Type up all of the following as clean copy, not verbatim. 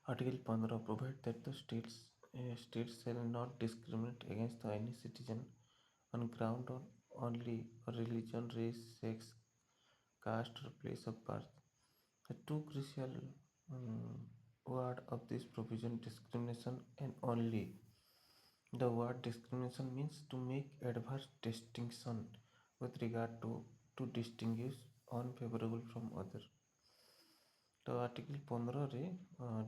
Article 15 provides that the states shall not discriminate against any citizen on ground of only religion, race, sex, caste, or place of birth. The two crucial um, word of this provision, discrimination and only. The word discrimination means to make adverse distinction with regard to distinguish unfavorable from other. तो article 15 रे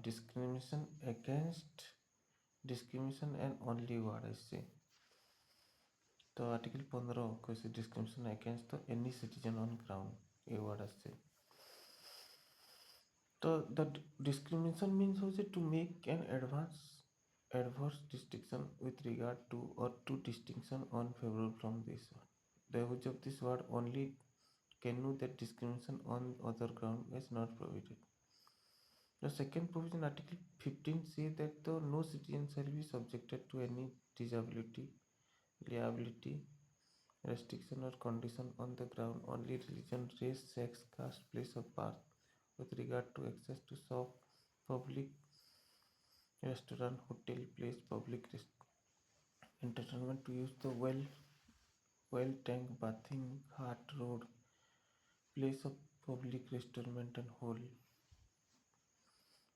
discrimination against discrimination and only word है तो article 15 कैसे discrimination against तो any citizen on ground ये word है तो the discrimination means हो to make an adverse distinction with regard to or to distinction unfavorable from this one. The use of this word only can know that discrimination on other ground is not prohibited. The second provision, Article 15, says that no citizen shall be subjected to any disability, liability, restriction or condition on the ground only religion, race, sex, caste, place of birth, with regard to access to shop, public restaurant, hotel, place, public entertainment, to use the well tank, bathing, ghat, road, place of public restaurant and hall.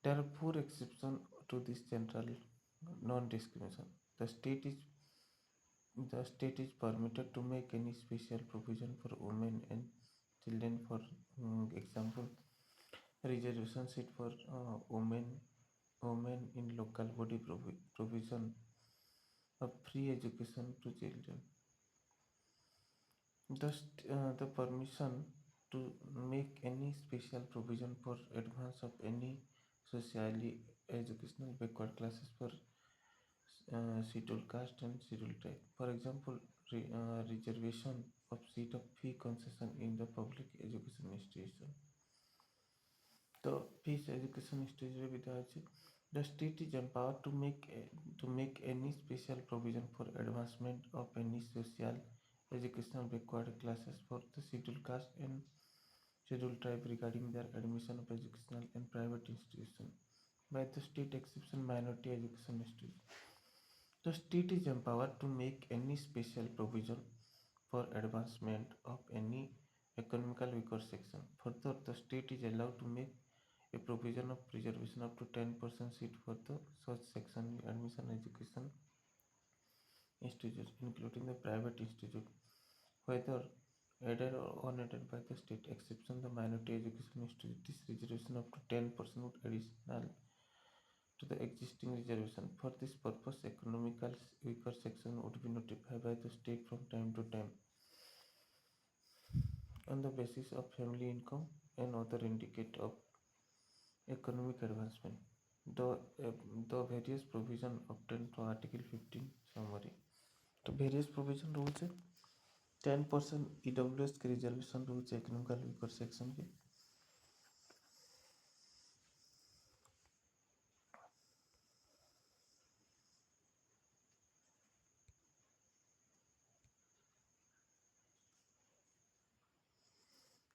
There are four exceptions to this general non-discrimination. The state is permitted to make any special provision for women and children. For example, reservation seat for women in local body provision of free education to children. The permission to make any special provision for advance of any socially educational backward classes for scheduled caste and scheduled tribe. For example, reservation of seat of fee concession in the public education institution. The fees education institution with the state is empowered to make any special provision for advancement of any social educational backward classes for the scheduled caste and scheduled tribe regarding their admission of educational and private institutions by the state exception minority education institution. The state is empowered to make any special provision for advancement of any economical weaker section. Further, the state is allowed to make a provision of reservation up to 10% seat for the such section admission education institutes, including the private institute, whether aided or unaided by the state. Exception the minority education institute. This reservation up to 10% would additional to the existing reservation. For this purpose, economical weaker section would be notified by the state from time to time on the basis of family income and other indicators of economic advancement. The, uh, the various provision obtained to Article 15 summary. तो various provision rules है 10% EWS के reservation rules economical weaker section के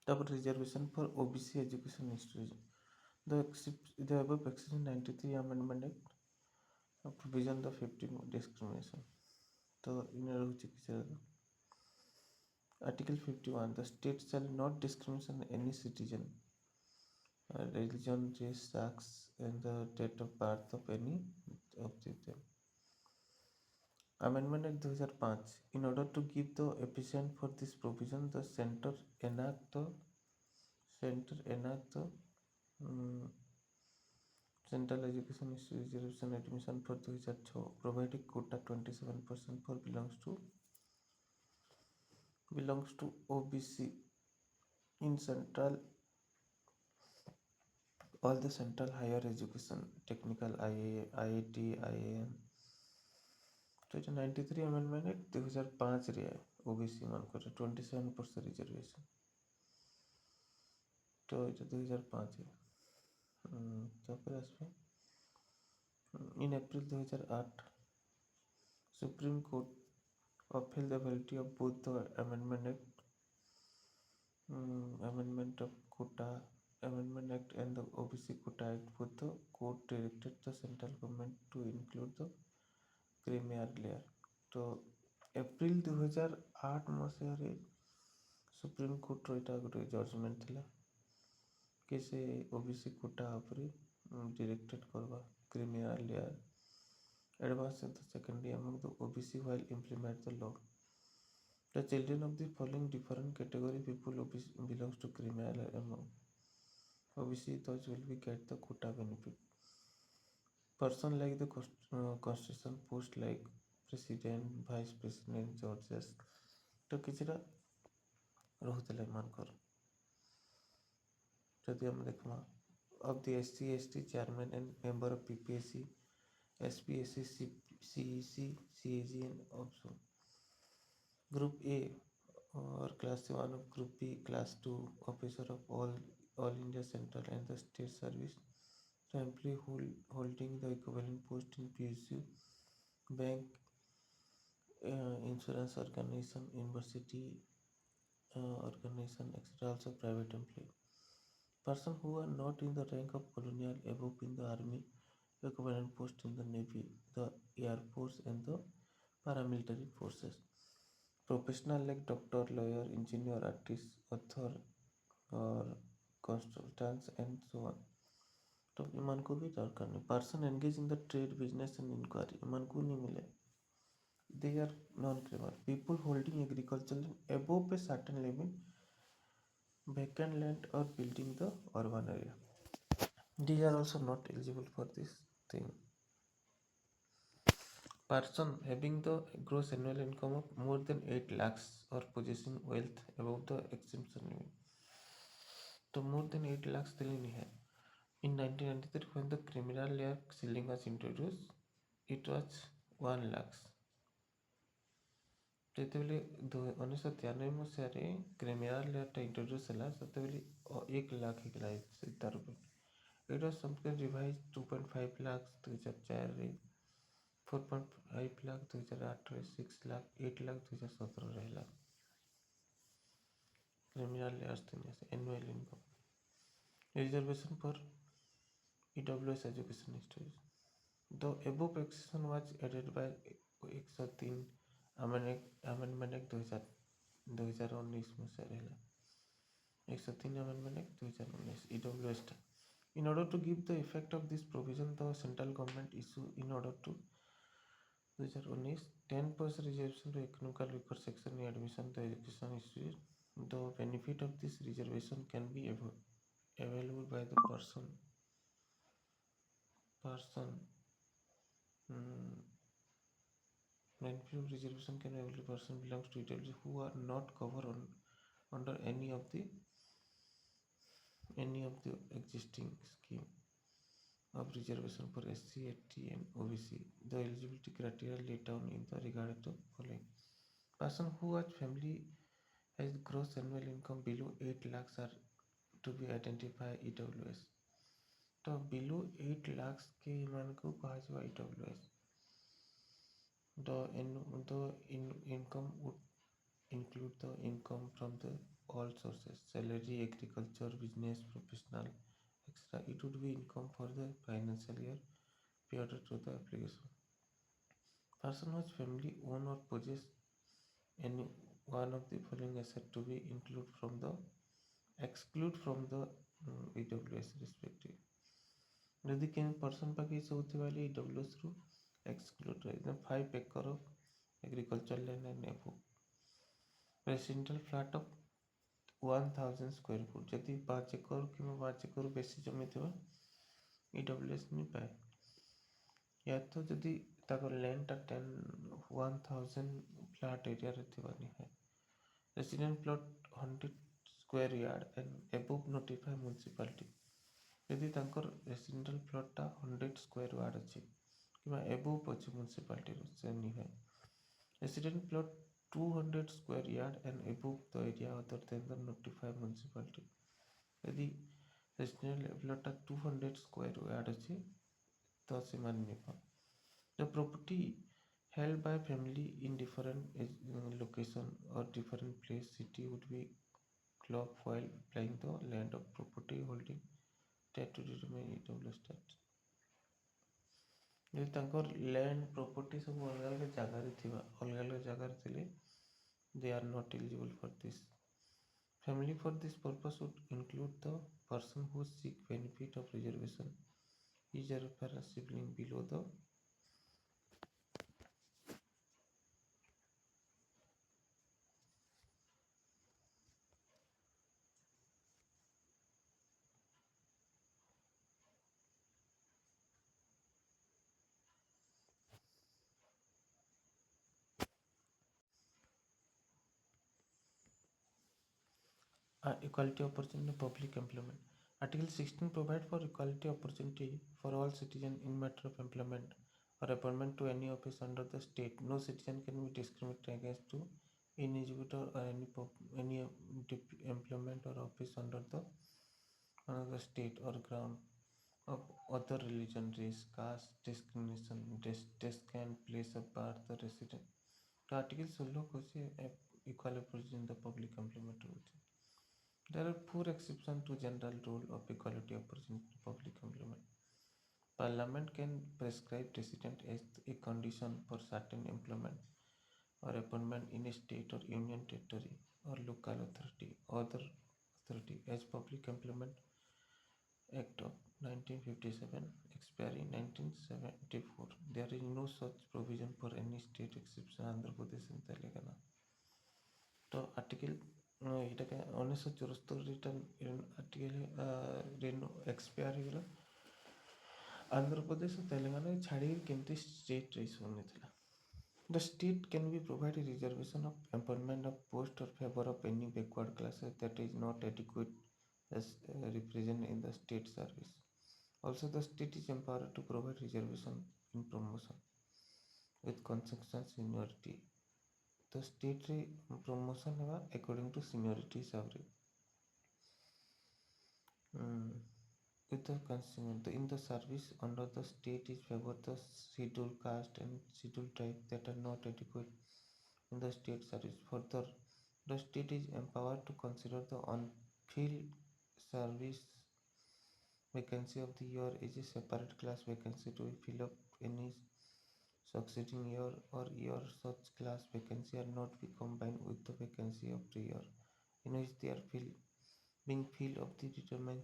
तब reservation for OBC education institution. The above Section 93 Amendment Act provision the 15 discrimination. तो इन्हें रुचि किसे Article 51 the state shall not discriminate any citizen religion race sex and the date of birth of any of them. Amendment Act 2005 in order to give the efficient for this provision the center enact the Central Education Institute Reservation admission for 2006 providing quota 27% for belongs to OBC in central all the central higher education technical IIT IIM तो जो 93 amendment है 2005 रे OBC मानकर 27% reservation तो जो 2005 है तापर आसबे in April 2008 Supreme Court upheld the validity of both the amendment of quota Amendment Act and the OBC Quota Act, both the court directed the central government to include the creamy layer. तो April 2008 मसीह supreme कोर्टर यहाँ गोटे judgement थिला कि से OBC Kota उपरे directed करवा criminal layer advance in the secondary among the OBC while implement the law. The children of the following different category people belongs to criminal among OBC those will be get the quota benefit. Person like the constitution post like president, vice president, judges. तो किछिटा रहुतले एमानकर जदि हम देखमा of the SC, ST chairman and member of PPSC, SPSC, CEC, CAG and also Group A or Class 1 of Group B, Class 2 officer of all India Central and the State Service, the employee holding the equivalent post in PSU, bank, insurance organization, university organization, etc. Also private employee. Person who are not in the rank of colonial above in the army, equivalent post in the navy, the air force and the paramilitary forces. Professional like doctor, lawyer, engineer, artist, author or consultants and so on. तो ईमान को भी दरकार नहीं. Person engaged in the trade, business and inquiry ईमान को नहीं मिले. They are non-criminal. People holding agricultural land above a certain limit, vacant land or building the urban area. These are also not eligible for this thing. Person having the gross annual income of more than 8 lakhs or possessing wealth above the exemption limit. So more than 8 lakhs still नहीं है. In 1993, when the criminal layer ceiling was introduced, it was 1 lakhs. ଯେତେବେଳେ 1993 ମସିହାରେ criminal ଲେୟାରଟା introduce ହେଲା ସେତେବେଳେ 1 ଲାଖ ହେଇଥିଲା ତାର it was something revise 2.5 ଲାଖ 2004ରେ 4.5 ଲାଖ 2008ରେ 6 ଲାଖ 8 ଲାଖ 2017ରେ ହେଲା criminal layers ତିନି annual income reservation for EWS education histories. The above exception was added by 103 Amendment Act 2019 मसीहारे ହେଲା 103 Amendment Act 2019 EWS. In order to give the effect of this provision, the central government issue in order to 2019 10% reservation to economical record section in admission to education institute. The benefit of this reservation can be available by the person benefit of reservation can be available person belongs to EWS who are not covered under any of the existing scheme of reservation for SC, ST and OBC. The eligibility criteria laid down in the regard to following. Person who has family has gross annual income below 8 lakhs are to be identified EWS. तो below 8 lakhs के ईमान को कहा जाए EWS. The income would include the income from the all sources, salary, agriculture, business, professional, etc. It would be income for the financial year prior to the application. Person whose family own or possess any one of the following assets to be exclude from the EWS respective. यदि केन person पाके सब थिबाले EWS रू exclude रहे 5 acre of agricultural land and above. Residential flat of 1000 square foot जदि 5 एकड़ कि 5 एकड़ बेसी जमी थिबा EWS नहीं पाए. या तो जदि ताकर लैंड टा 1000 फ्लैट एरिया रे थिबा नहीं है. Resident plot 100 square yard and above notify municipality. यदि ताकर रेसिडेंशियल प्लॉट टा 100 स्क्वायर यार्ड अछि किबा above अछि municipality रो से नहीं है. Resident plot 200 square yard and above the area other than the notified municipality. यदि residential plot टा 200 square yard अछि तो से मान्य है. The property held by family in different location or different place city would be clock while applying the land of property holding state to determine EW state. ଯଦି ତାଙ୍କର land property ସବୁ ଅଲଗା ଅଲଗା ଜାଗାରେ ଥିବା ଅଲଗା ଅଲଗା ଜାଗାରେ ଥିଲେ they are not eligible for this. Family for this purpose would include the person who seek benefit of reservation, his or her sibling below the equality opportunity public employment. Article 16 provides for equality opportunity for all citizens in matter of employment or appointment to any office under the state. No citizen can be discriminated against to ineligible or any employment or office under the state or ground of other religion, race, caste, discrimination, desk and place of birth, the resident. तो article 16 को से equal opportunity in the public employment rules. There are four exceptions to general rule of equality opportunity in public employment. Parliament can prescribe resident as a condition for certain employment or appointment in a state or union territory or local authority, other authority as Public Employment Act of 1957, expiry 1974. There is no such provision for any state exception Andhra Pradesh and Telangana. तो article ଏଇଟା 1974 article expire ହେଇଗଲା ଆନ୍ଧ୍ରପ୍ରଦେଶ ଓ ତେଲେଙ୍ଗାନା ଛାଡ଼ି କେମିତି state ଏସବୁ ନେଇଥିଲା. The state can be provided reservation of appointment of post or favor of any backward classes that is not adequate as represented in the state service. Also, the state is empowered to provide reservation in promotion with concession seniority. The state promotion है according to seniority हिसाब रे. With the consent in the service under the state is favor the scheduled caste and scheduled tribe that are not adequate in the state service. Further, the state is empowered to consider the unfilled service vacancy of the year as a separate class vacancy to fill up any succeeding year or year. Such class vacancy are not be combined with the vacancy of the year in which they are being filled of the determined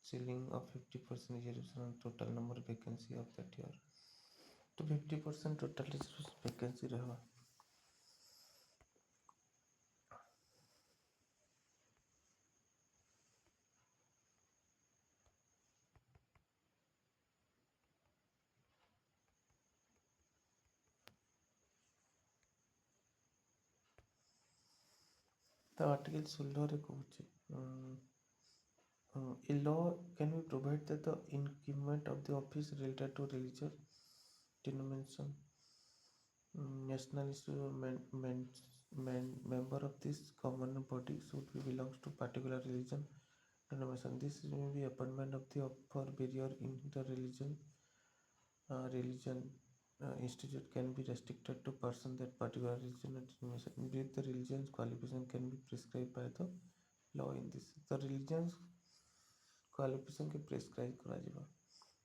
ceiling of 50% reservation on total number of vacancy of that year. तो 50% total vacancy रहेगा. The article 16 रे कହୁଛି a law can be provided that the increment of the office related to religious denomination national member of this governing body should be belongs to particular religion denomination. This may be appointment of the upper barrier in the religion institute can be restricted to person that particular religion or denomination. With the religion's qualification can be prescribed by the law in this. The religion's qualification के prescribe करा जाएगा.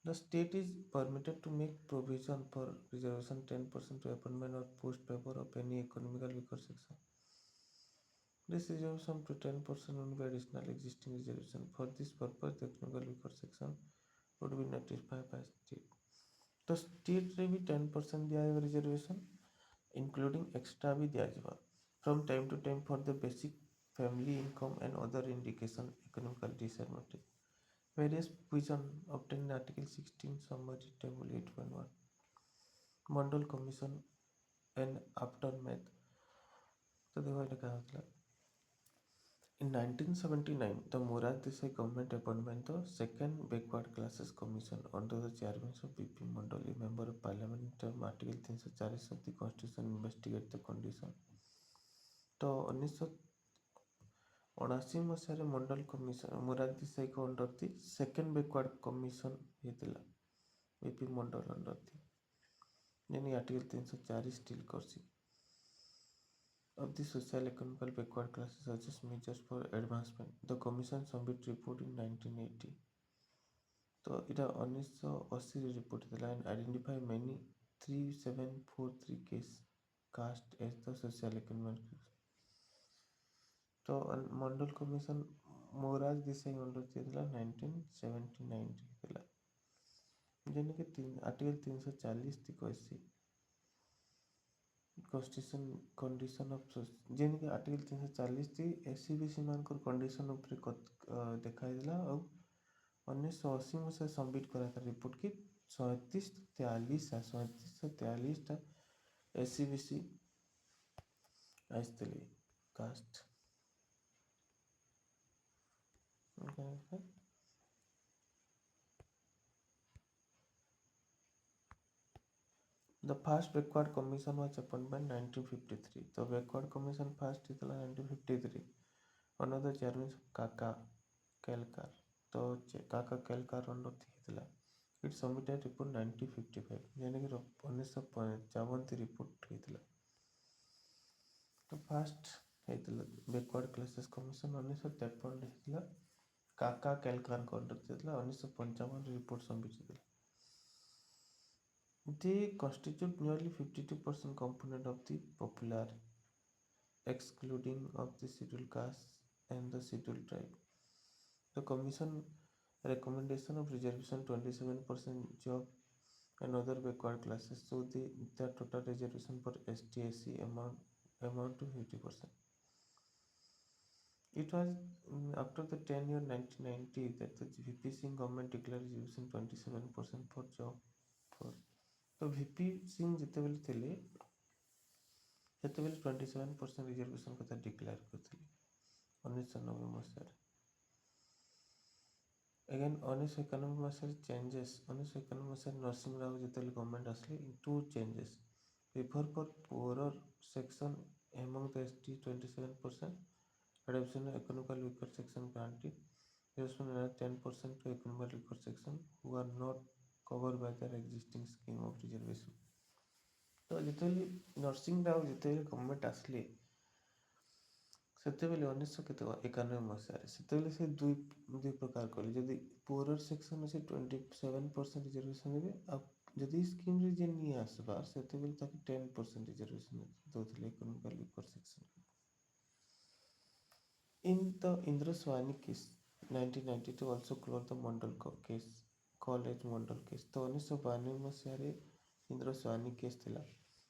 The state is permitted to make provision for reservation 10% to appointment or post favor of any economical weaker section. This reservation to 10% will be additional existing reservation. For this purpose, the economical weaker section would be notified by state. तो state रे भी 10% दिया है reservation including extra भी दिया जाएगा from time to time for the basic family income and other indication economical disadvantage. Various provision obtained in Article 16 summary table 8.1 Mandal Commission and aftermath. तो देखो ये क्या होता है. In 1979, the Morad Desai government appointment the second backward classes commission under the chairman of BP Mandal, a member of parliament term Article 340 of the constitution investigate the condition. तो 1979 ମସିହାରେ Mandal commission Murad ଦେଶାଇଙ୍କ under ଥି second backward commission ହେଇଥିଲା BP Mandal under ଥି ଯେନି article 340 steel କରସି. of the social economical backward classes such as measures for advancement. The commission submitted report in 1980. तो इटा 1980 ରେ report ଥିଲା and identify many 3743 case cast as the social economic. तो मंडल commission मोराज Desai under ଥିଲା 1979 ରେ ଥିଲା जेने कि आर्टिकल 340 थी कहसी कन्स्टिट्यूशन कंडीशन ऑफ जेने कि आर्टिकल 340 थी एससीबीसी मानकर कंडीशन ऊपर देखाई दिला और 1980 मसीहा सबमिट करा रिपोर्ट कि 3743 टा एससीबीसी आइसले caste The first backward commission was appointed by 1953. The backward commission first ଥିଲା 1953. Another chairman Kaka Kelkar. तो काका केलकार अंडर ଥିଲା इट सबमिटेड रिपोर्ट 1955 यानी कि 1955 रिपोर्ट ହେଇଥିଲା तो फास्ट ହେଇଥିଲା बैकवर्ड क्लासेस कमिशन 1953 ହେଇଥିଲା काका केलकार अंडर ଥିଲା 1955 रिपोर्ट सबमिट ହେଇଥିଲା they constitute nearly 52% component of the popular excluding of the scheduled caste and the scheduled tribe. The commission recommendation of reservation 27% job and other backward classes, so the total reservation for ST/SC amount to 50%. It was after the 10-year 1990 that the VP Singh government declared reservation 27% for job for. तो VP Singh ଯେତେବେଳେ ଥିଲେ ସେତେବେଳେ 27% reservation କଥା declare କରିଥିଲେ 1990 ମସିହାରେ again 1991 ମସିହାରେ changes 1991 ମସିହାରେ ନରସିଂହ ରାଓ ଯେତେବେଳେ ଗଭର୍ଣ୍ଣମେଣ୍ଟ ଆସିଲେ to changes prefer for poorer section among the ST 27% reduction of economical weaker section granted reduction 10% to economical weaker section who are not covered by their existing scheme of reservation. तो ଯେତେବେଳେ ନରସିଂହ ରାଓ ଯେତେବେଳେ ଗଭର୍ଣ୍ଣମେଣ୍ଟ ଆସିଲେ ସେତେବେଳେ 1991 ମସିହାରେ ସେତେବେଳେ ସେ ଦୁଇ ପ୍ରକାର କଲେ ଯଦି ପୁଅର ସେକ୍ସନ୍ ଅଛି 27% ରିଜର୍ଭେସନ୍ ଦେବେ ଆଉ ଯଦି ସ୍କିମ୍ରେ ଯିଏ ନିଏ ଆସିବା ସେତେବେଳେ ତାକୁ 10% ରିଜର୍ଭେସନ୍ ଦେଉଥିଲେ economical weaker section in the Indra Swani case 1992 also called the Mandal case called as Mandal case तो 1992 ମସିହାରେ ଇନ୍ଦ୍ର ସ୍ୱାନୀ କେସ୍ ଥିଲା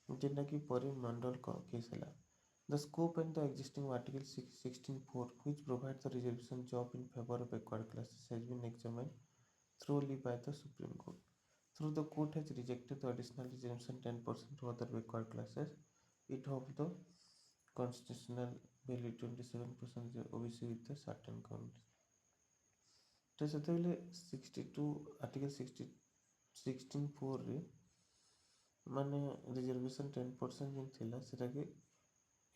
ଯେନ୍ଟାକି ପରେ ମଣ୍ଡଲ କେସ୍ ହେଲା The scope and the existing Article 16.4 which provides the reservation job in favor of backward classes has been examined thoroughly by the Supreme Court. Through the court has rejected the additional reservation 10% to other backward classes. It holds the constitutional value 27% OBC with the certain counties. तो ସେତେବେଳେ 62 article 16.4 रे माने reservation 10% जेन थिला सेटाके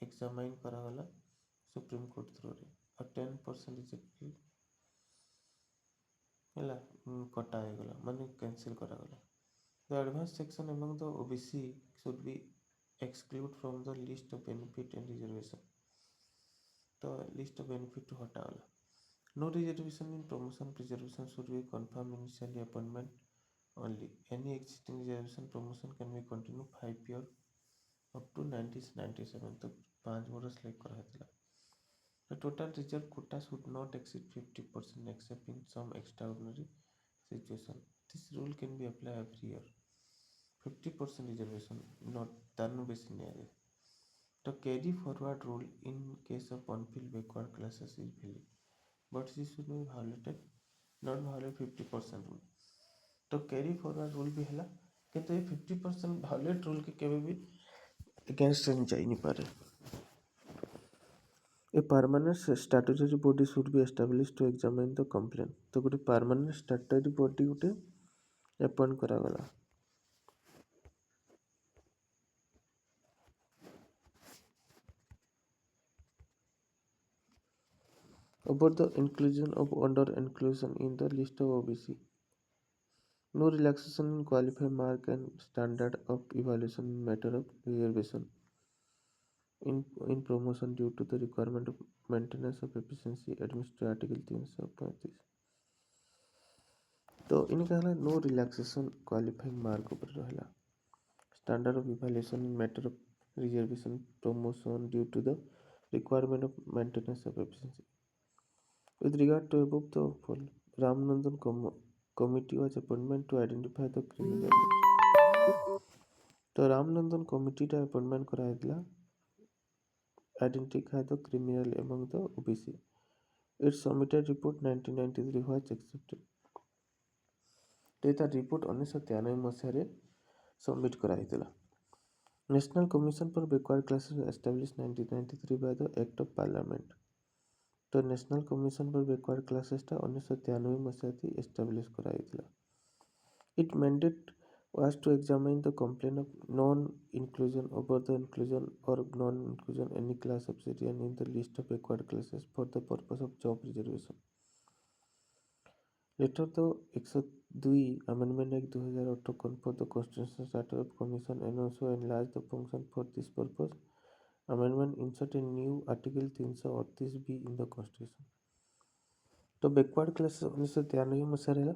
examine करागला supreme court through रे और 10% reject ହେଲା କଟା ହେଇଗଲା ମାନେ କ୍ୟାନ୍ସେଲ୍ କରାଗଲା The advanced section among the OBC should be excluded from the list of benefit and reservation. तो list of benefit हटागला No reservation in promotion reservation should be confirmed initially appointment only. Any existing reservation promotion can be continued 5 years up to 1997 तो 5 वर्ष like करा था The total reserve quota should not exceed 50% except in some extraordinary situation. This rule can be applied every year. 50% reservation not done basi nahi The carry forward rule in case of unfilled backward classes is valid. But this should be violated, not violate 50% rule. तो carry forward rule भी है किंतु ये 50% violate rule के केवे भी against जाई नहीं पारे A permanent statutory body should be established to examine the complaint. तो गोटे permanent statutory body गोटे appoint करागला about the inclusion of under inclusion in the list of OBC. No relaxation in qualified mark and standard of evaluation in matter of reservation. in promotion due to the requirement of maintenance of efficiency administered Article 335। तो इनका है no relaxation qualifying mark ऊपर रहला standard of evaluation in matter of reservation promotion due to the requirement of maintenance of efficiency with regard to above the following Ramanandan committee was appointment to identify the criminal तो Ramnandan committee appointment कराइला identify the criminal among the OBC its submitted report 1993 was accepted तो तार report 1993 मसीह submit कराइला national commission for backward classes establish 1993 by the act of parliament तो national commission for backward क्लासेसटा 1993 मसीह establish कराइला it mandate was to examine the complaint of non-inclusion over the inclusion or non-inclusion any class of citizen in the list of backward classes for the purpose of job reservation. Later, the 102 Amendment Act 2018 conferred the constitutional charter of commission and also enlarged the function for this purpose. Amendment inserted a new Article 338B in the constitution. तो backward classes 1993 मसीह रहा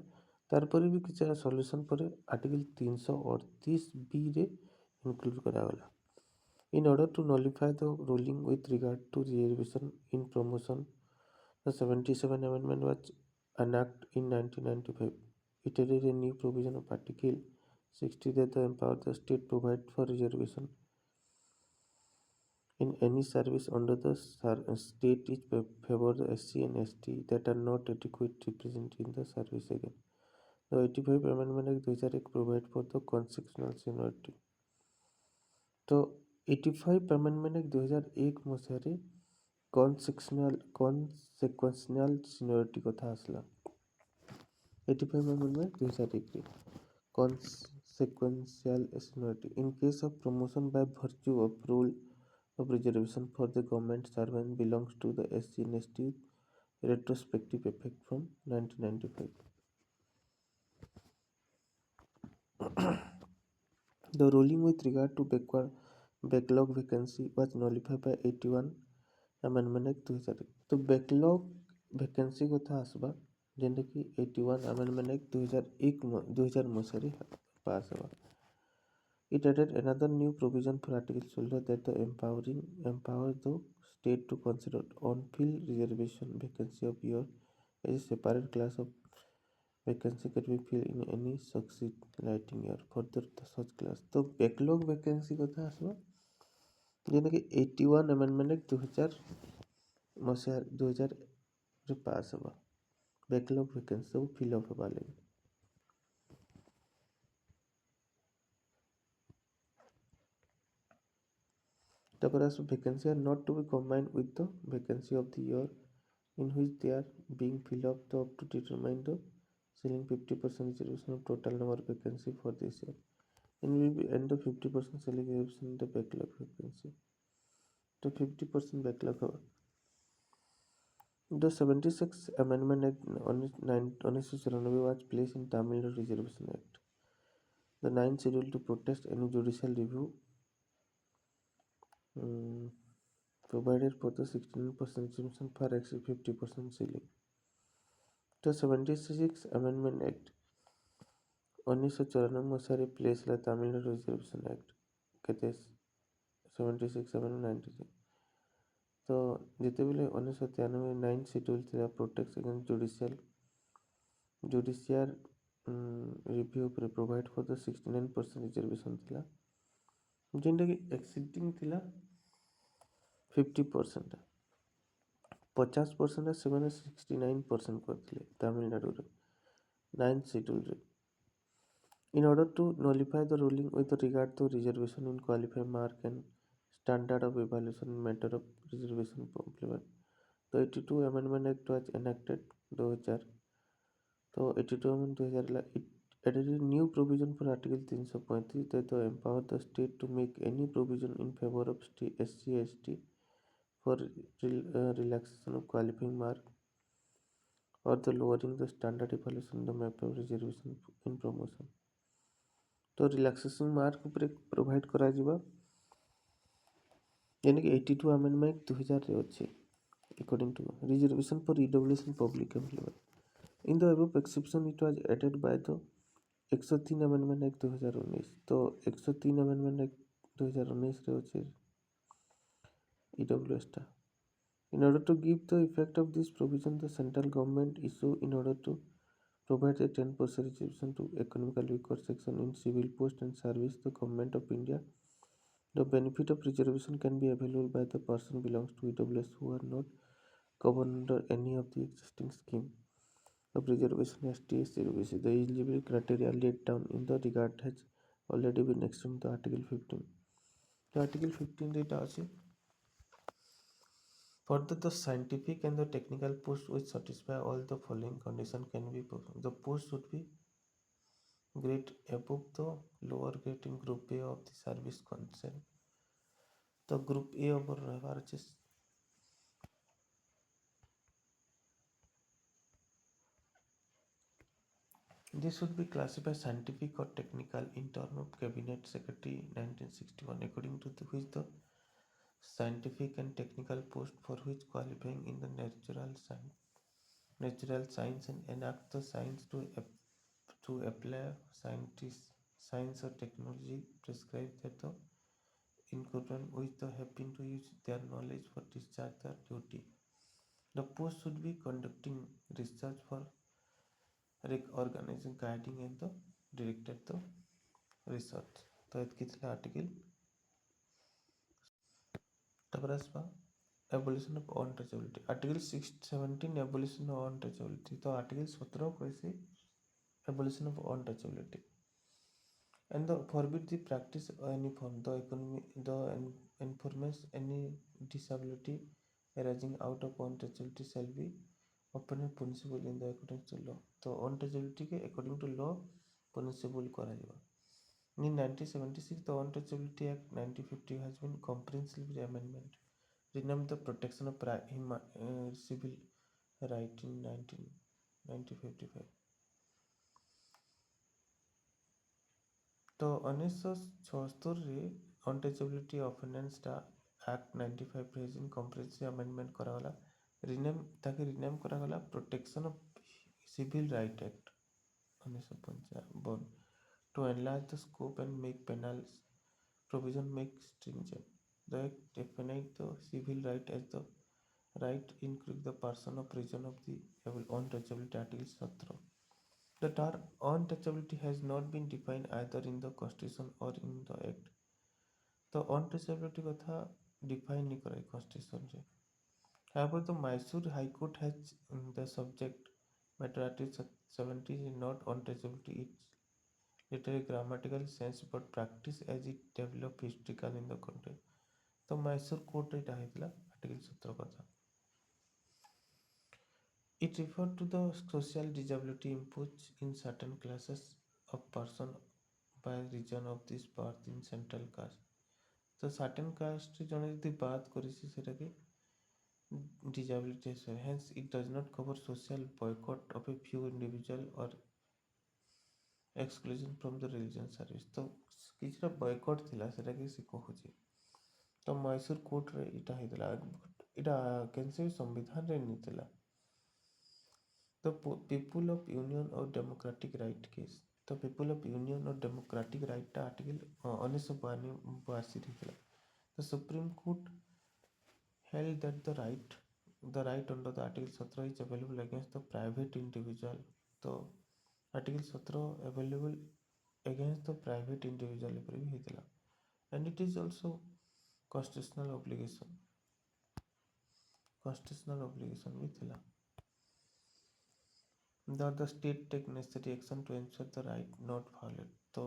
तारपर भी किसी solution पर article 338 रे include करागला in order to nullify the ruling with regard to reservation in promotion the 77 amendment was enacted in 1995 it added a new provision of article 60 that empowered the state provide for reservation in any service under the state is favor the SC and ST that are not adequate represented in the service again. The 85 Amendment Act 2001 provide for the consequential seniority. तो 85 Amendment Act 2001 मसीह consequential seniority कथा आसला 85 Amendment 2001 consequential seniority in case of promotion by virtue of rule of reservation for the government servant belongs to the SC and ST retrospective effect from 1995. The ruling with regard to backlog vacancy was nullified by 81 Amendment Act 2001. तो backlog vacancy को था आसबा जेंडे कि 81 Amendment Act 2001 मसीह पास हुआ. It added another new provision for Article 12 that empowers the state to consider on-field reservation vacancy of year as a separate class of vacancy can be filled in any succeeding year further such class. तो backlog vacancy कथा आसबा जेने कि 81 Amendment Act 2000 रे पास हुआ backlog vacancy सब fill up होगा लेकिन The vacancy are not to be combined with the vacancy of the year in which they are being filled up to determine the ceiling 50% reservation of total number of vacancy for this year. And the 50% ceiling reservation in the backlog vacancy. The 50% backlog. The 76 Amendment Act 1994 was placed in Tamil Nadu Reservation Act. The 9th schedule to protest any judicial review provided for the 16% exemption for exceed 50% ceiling. The 76 Amendment Act 1994 Masih place La Tamil Nadu reservation act कहते 76 Amendment 96 तो जिते बेले 1993 9 schedule थिला protect against judicial review पर provide for the 69% reservation थिला जेंडा कि exceeding थिला 50% 50% से 69% करथिले तमिलनाडु रे 9th schedule रे in order to nullify the ruling with regard to reservation in qualified mark and standard of evaluation in matter of reservation complement the 82 Amendment Act was enacted 2000 तो 82 Amendment 2000 it added a new provision for Article 335 that empower the state to make any provision in favor of SC ST for relaxation of qualifying mark or the lowering the standard evaluation the map of reservation in promotion. तो relaxation mark ऊपर provide करा जिबा यानी कि 82 amendment 2000 रे अच्छे according to reservation for EWS and public employment. In the above exception, it was added by the 103 amendment act 2019। तो 103 amendment act 2019 रे अच्छे EWS टा। In order to give the effect of this provision, the central government issue in order to provide a 10% reservation to economically weaker section in civil post and service. The government of India, the benefit of reservation can be available by the person belongs to EWS who are not covered under any of the existing scheme of reservation ST, SC, OBC. The eligibility criteria laid down in the regard has already been extended to Article 15. The Article 15 data আছে further the scientific and the technical post which satisfy all the following condition can be performed. The post should be grade above the lower grade in group A of the service concern. The group A over रहबार ଅଛି this should be classified scientific or technical in term of cabinet secretary 1961 according to which the scientific and technical post for which qualifying in the natural science and enact the science to apply science or technology prescribed that the incursion with the having to use their knowledge for discharge their duty. The post should be conducting research for organizing, guiding and the directed the research. तो ଏତିକି ଥିଲା article ତାପରେ ଆସିବା abolition of untouchability. Article 617 abolition of untouchability. तो article 17 कैसे abolition of untouchability and the forbid the practice of any form the economy the enforcement any disability arising out of untouchability shall be open and punishable in the according to law. तो untouchability के according to law punishable କରାଯିବ. In 1976, the Untouchability Act 1950 has been comprehensively amendment, renamed the Protection of Civil Right in 1955. तो 1976 Untouchability Offense Act 95 has been comprehensively amendment କରାଗଲା ताकि rename କରାଗଲା Protection of Civil Right Act 1955 to enlarge the scope and make penal provision make stringent. The act defines the civil right as the right include the person of prison of the untouchability Article 17. The term untouchability has not been defined either in the constitution or in the act. The untouchability कथा define नहीं कराई constitution से. However, the Mysore High Court has the subject matter Article 70 is not untouchability. It's literally grammatical sense but practice as it developed historical in the country. तो Mysore court एटा ହେଇଥିଲା article 17 କଥା. It referred to the social disability imposed in certain classes of person by reason of this birth in central caste. तो certain caste ଜଣେ ଯଦି ବାତ କରିଛି ସେଟାକେ disability আছে. Hence it does not cover social boycott of a few individual or exclusion from the religion service. तो किछटा boycott ଥିଲା ସେଟାକେ ସେ କହୁଛି. तो मैसूर कोर्ट रे इटा ହେଇଥିଲା इटा कैसे संविधान रे नहीं. The people of union or democratic right case. The people of union or democratic right टा article 1982 रेଥିଲା. The Supreme Court held that the right under the Article 17 is available against the private individual. तो article 17 available against the private individual ଉପରେ ବି ହେଇଥିଲା. And it is also constitutional obligation भी ଥିଲା. The state take necessary action to ensure the right not violate. तो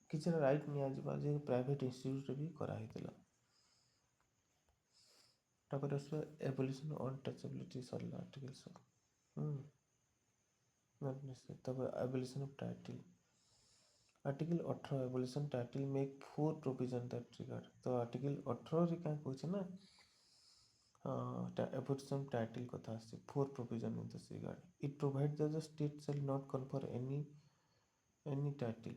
किसी right नियाजिबा जे private institute रे भी करा ହେଇଥିଲା. तापर असो एबोलिशन अनटचेबिलिटी सरला आर्टिकल 7 नॉट नेसेसरी. तापर abolition of title article 18 abolition title make for provision that regard. तो आर्टिकल 18 रे का कहछ ना abolition of title কথা আছে. Four provision in this regard. It provides that the state shall not confer any title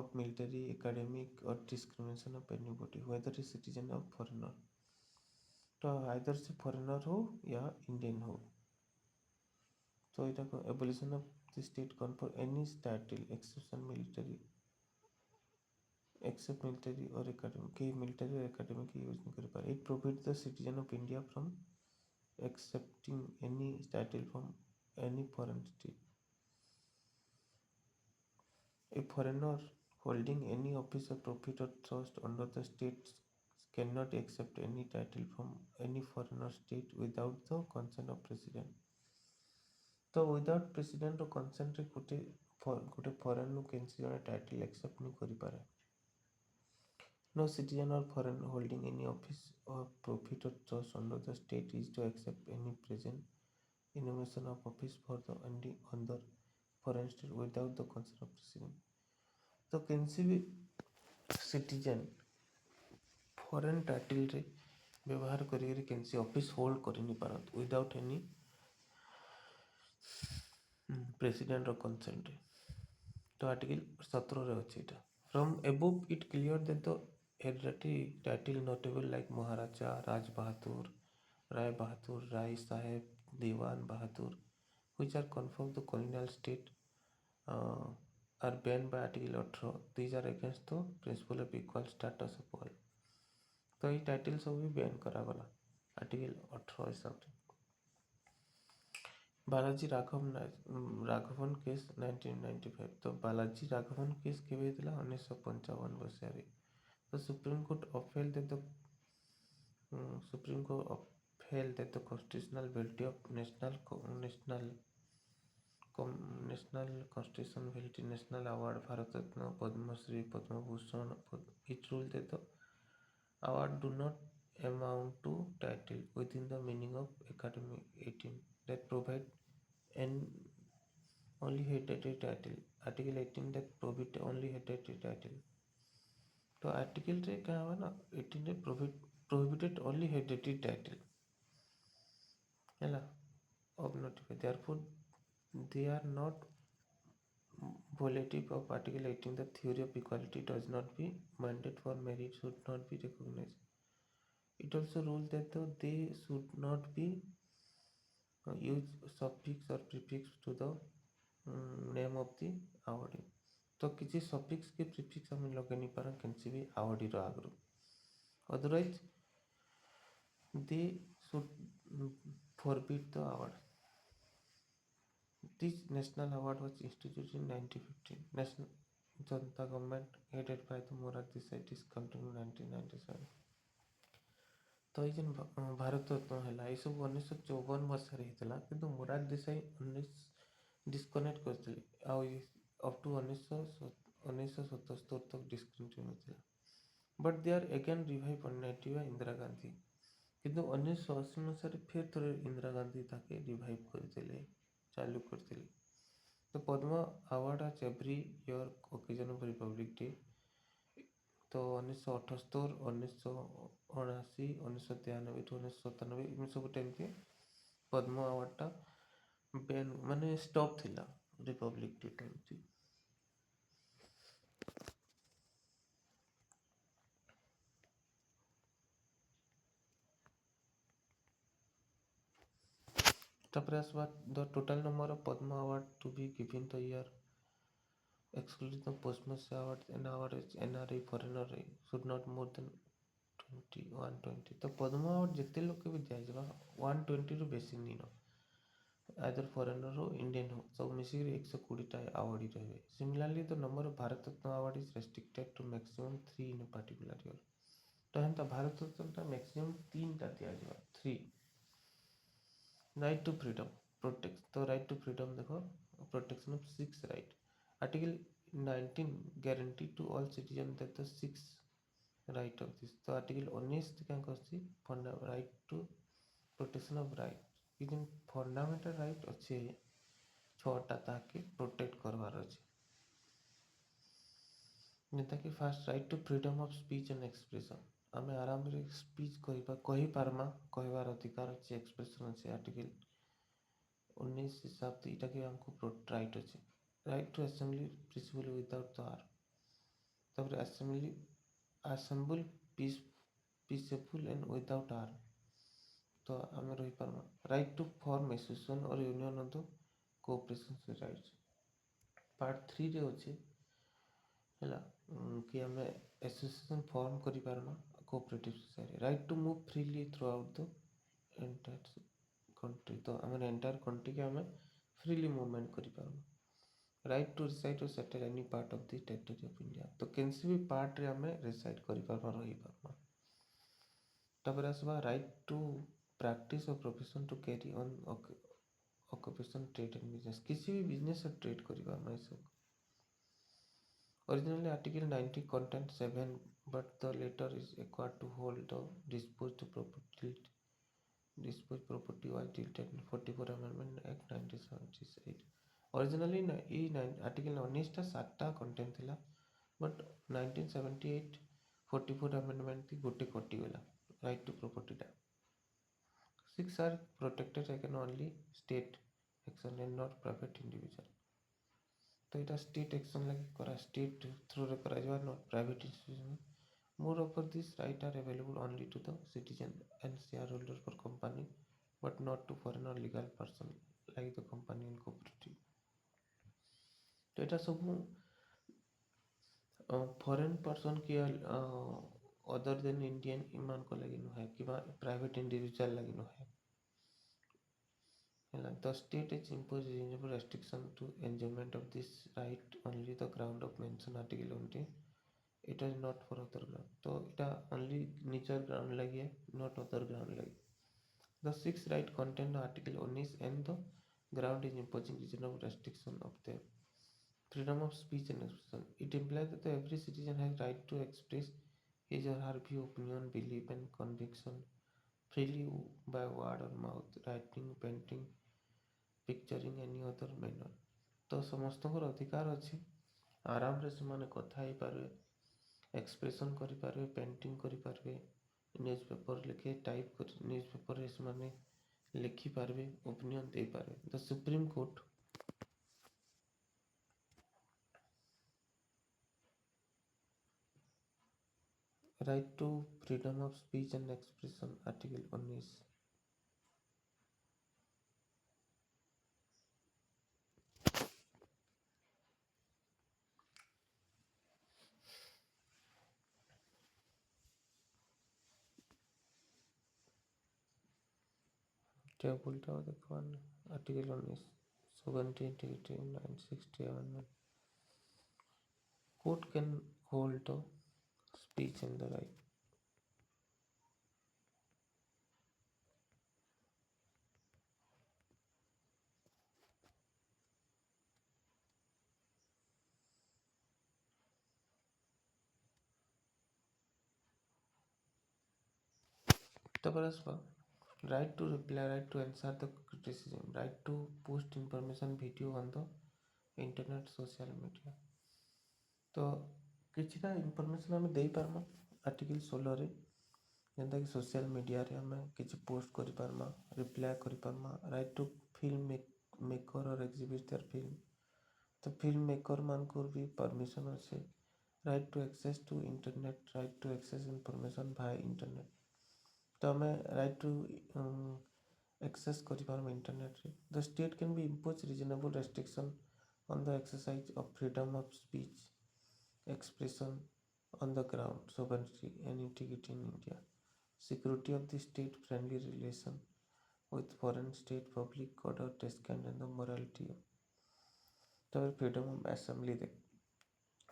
of military, academic, or discrimination of anybody, whether a citizen or foreigner. तो either से foreigner हो या Indian हो. तो এটা abolition of the state confer any title exception military except military or academic के military or academic use नहीं कर पा रहे. It prohibits the citizen of India from accepting any title from any foreign state. A foreigner holding any office of profit or trust under the state cannot accept any title from any foreigner state without the consent of president. तो without president ର consent ରେ ଗୋଟେ foreign ରୁ କେନ୍ସି ଜଣେ title accept नहीं କରିପାରେ. No citizen or foreign holding any office of profit or trust under the state is to accept any present innovation of office for the any other foreign state without the consent of president. तो କେନ୍ସି ବି citizen foreign title ରେ ବ୍ୟବହାର କରିକିରି କେନ୍ସି office hold କରି ନି ପାରନ୍ତି without any ପ୍ରେସିଡେଣ୍ଟର କନସେଣ୍ଟରେ. ତ ଆର୍ଟିକଲ 17ରେ ଅଛି ଏଇଟା. From above it clear that the hereditary title notable like Maharaja, Raj Bahadur, Rai Bahadur, Rai Saheb, Diwan Bahadur, which are conferred the colonial state are banned by Article 18. These are against the principle of equal status of all. तो ये title सब भी ban करागला article 18 हिसाब से. Balaji Raghavan case 1995. तो Balaji Raghavan case केवे हेतला 1955 बसियारे. तो supreme court upheld that the constitutional validity of national constitution validity national award Bharat Ratna, Padma Shri, Padma Bhushan. It ruled that the award do not amount to title within the meaning of Academy 18 that provide an only hereditary title. Article 18 that prohibit only hereditary title. तो article रे क्या हुआ ना 18 रे prohibited only hereditary title ହେଲା of notify. Therefore they are not violative of Article 18. The theory of equality does not be mandate for marriage should not be recognized. It also rules that they should not be use suffix or prefix to the name of the awardee. तो किसी suffix के prefix हम लगा नहीं पारा किसी भी awardee row आगरू. Otherwise they should forbid the award. This national award was instituted in 1915. National Janata government headed by the Morarji Desai discontinued in 1997. तो ये भारत रत्न है ये सब 1954 मसीह होता किंतु मोरारजी देसाई 19 डिस्कनेक्ट करते अप टू 1977 तक डिस्कंटिन्यू होता. But they are again revive on Indira Gandhi किंतु 1980 मसीह फिर थोड़े इंदिरा गांधी ताके रिवाइव करते चालू करते. तो पद्मा अवार्ड आज every year occasion of Republic day. तो 1978 1979 1993 टू 1997 इन सब टाइम के पद्म अवार्डटा बैन माने स्टॉप थिला रिपब्लिक डे टाइम थी. तापर आसबा the total number of Padma award to be given the year excluding the Postmaster Award and average NRI foreigner should not more than 120. तो पद्म अवार्ड जितने लोग के भी दिया जाएगा 120 ରୁ बेसी नहीं नो आइदर फॉरेनर हो इंडियन हो सब मिसिक 120 टा अवार्ड रहे. Similarly the number of Bharat Ratna award is restricted to maximum 3 in a particular year. तो हेंता भारत रत्न टा मैक्सिमम 3 टा दिया जाएगा 3. Right to freedom protect. तो राइट टू फ्रीडम देखो protection of 6 right. Article 19 guarantee to all citizens that the 6 right of this. तो Article 19 क्या करती right to protection of right. ये जिन fundamental right अच्छे छोटा ताकि protect करवार अच्छे. नेता की first right to freedom of speech and expression. हमें आराम से speech कही पारमा कहवार अधिकार अच्छे expression अच्छे Article 19 हिसाब से इटा के हमको right अच्छे. Right to assembly peacefully without the arm. तापर assemble peaceable and without arm, तो आम रही पार्मा राइट टू फॉर्म एसोसिएशन और union of the cooperation rights. Part 3 रे अच्छे है कि आम एसोसिएशन फॉर्म कर cooperative society. Right to move freely throughout the entire country, तो आम एंटायर कंट्री के आम फ्रीली मूवमेंट कर राइट टू रिसाइड और settle any part of the territory of India, तो कैसी भी पार्ट रे आम रिसाइड कर रही पार्मा। तापर आसवा राइट टू प्रैक्टिस और profession to carry on occupation trade and business, किसी भी बिजनेस ट्रेड कर सब। Originally, Article 90 contained 7, but the latter is required to hold the disposed property was deleted in 44 Amendment Act 1978. Originally, Article 19 टा 7 टा content थिला, but 1978 44 Amendment थी गोटे कटिगला right to property टा। 6 are protected against only state action and not private individual, तो यहाँ state action लगे करा स्टेट थ्रू रे करा जावा not private institution. More over this right are available only to the citizen and share holder for company but not to foreign और legal person like the company and cooperative. तो यहाँ सब foreign person की other than Indian ईमान को लगी नुहे कि प्राइवेट इंडिविजुअल लगी नुहे। The state is imposed reasonable restriction to enjoyment of this right only the ground of mention article only. It is not for other ground. तो इटा only nature ground लगी है, not other ground लगी। The sixth right contained article 19 and the ground is imposing reasonable restriction of the freedom of speech and expression. It implies that every citizen has right to express his or her view, opinion, belief and conviction freely by word or mouth, writing, painting, picturing any other manner. तो समस्त अधिकार अच्छी आराम रे से माने कथा ही पारे, एक्सप्रेशन करि पारे, पेंटिंग करि पारे, न्यूज़ पेपर लिखे टाइप कर न्यूज़ पेपर रे से माने लिखि पारे, ओपिनियन दे पारे। The Supreme Court right to freedom of speech and expression article 19। उल्टा देखो article 19 17 960 court can hold the speech and the right। right to reply, right to answer the criticism, right to post information video on the internet social media। तो किछिटा information आम दे पारमा article 16 रे, जेनता कि social media रे आम किछि post करि पारमा, reply करि पारमा। राइट टू फिल्म मेकर और एग्जिबिट देयर फिल्म, तो फिल्म मेकर मान को भी परमिशन अच्छे। Right to access to internet, right to access information by internet, तो आम राइट टू एक्सेस कर इंटरनेट रे। The state can be impose reasonable restriction on the exercise of freedom of speech expression on the ground sovereignty and integrity in India, security of the state, friendly relation with foreign state, public order, descent and the morality of the freedom of assembly।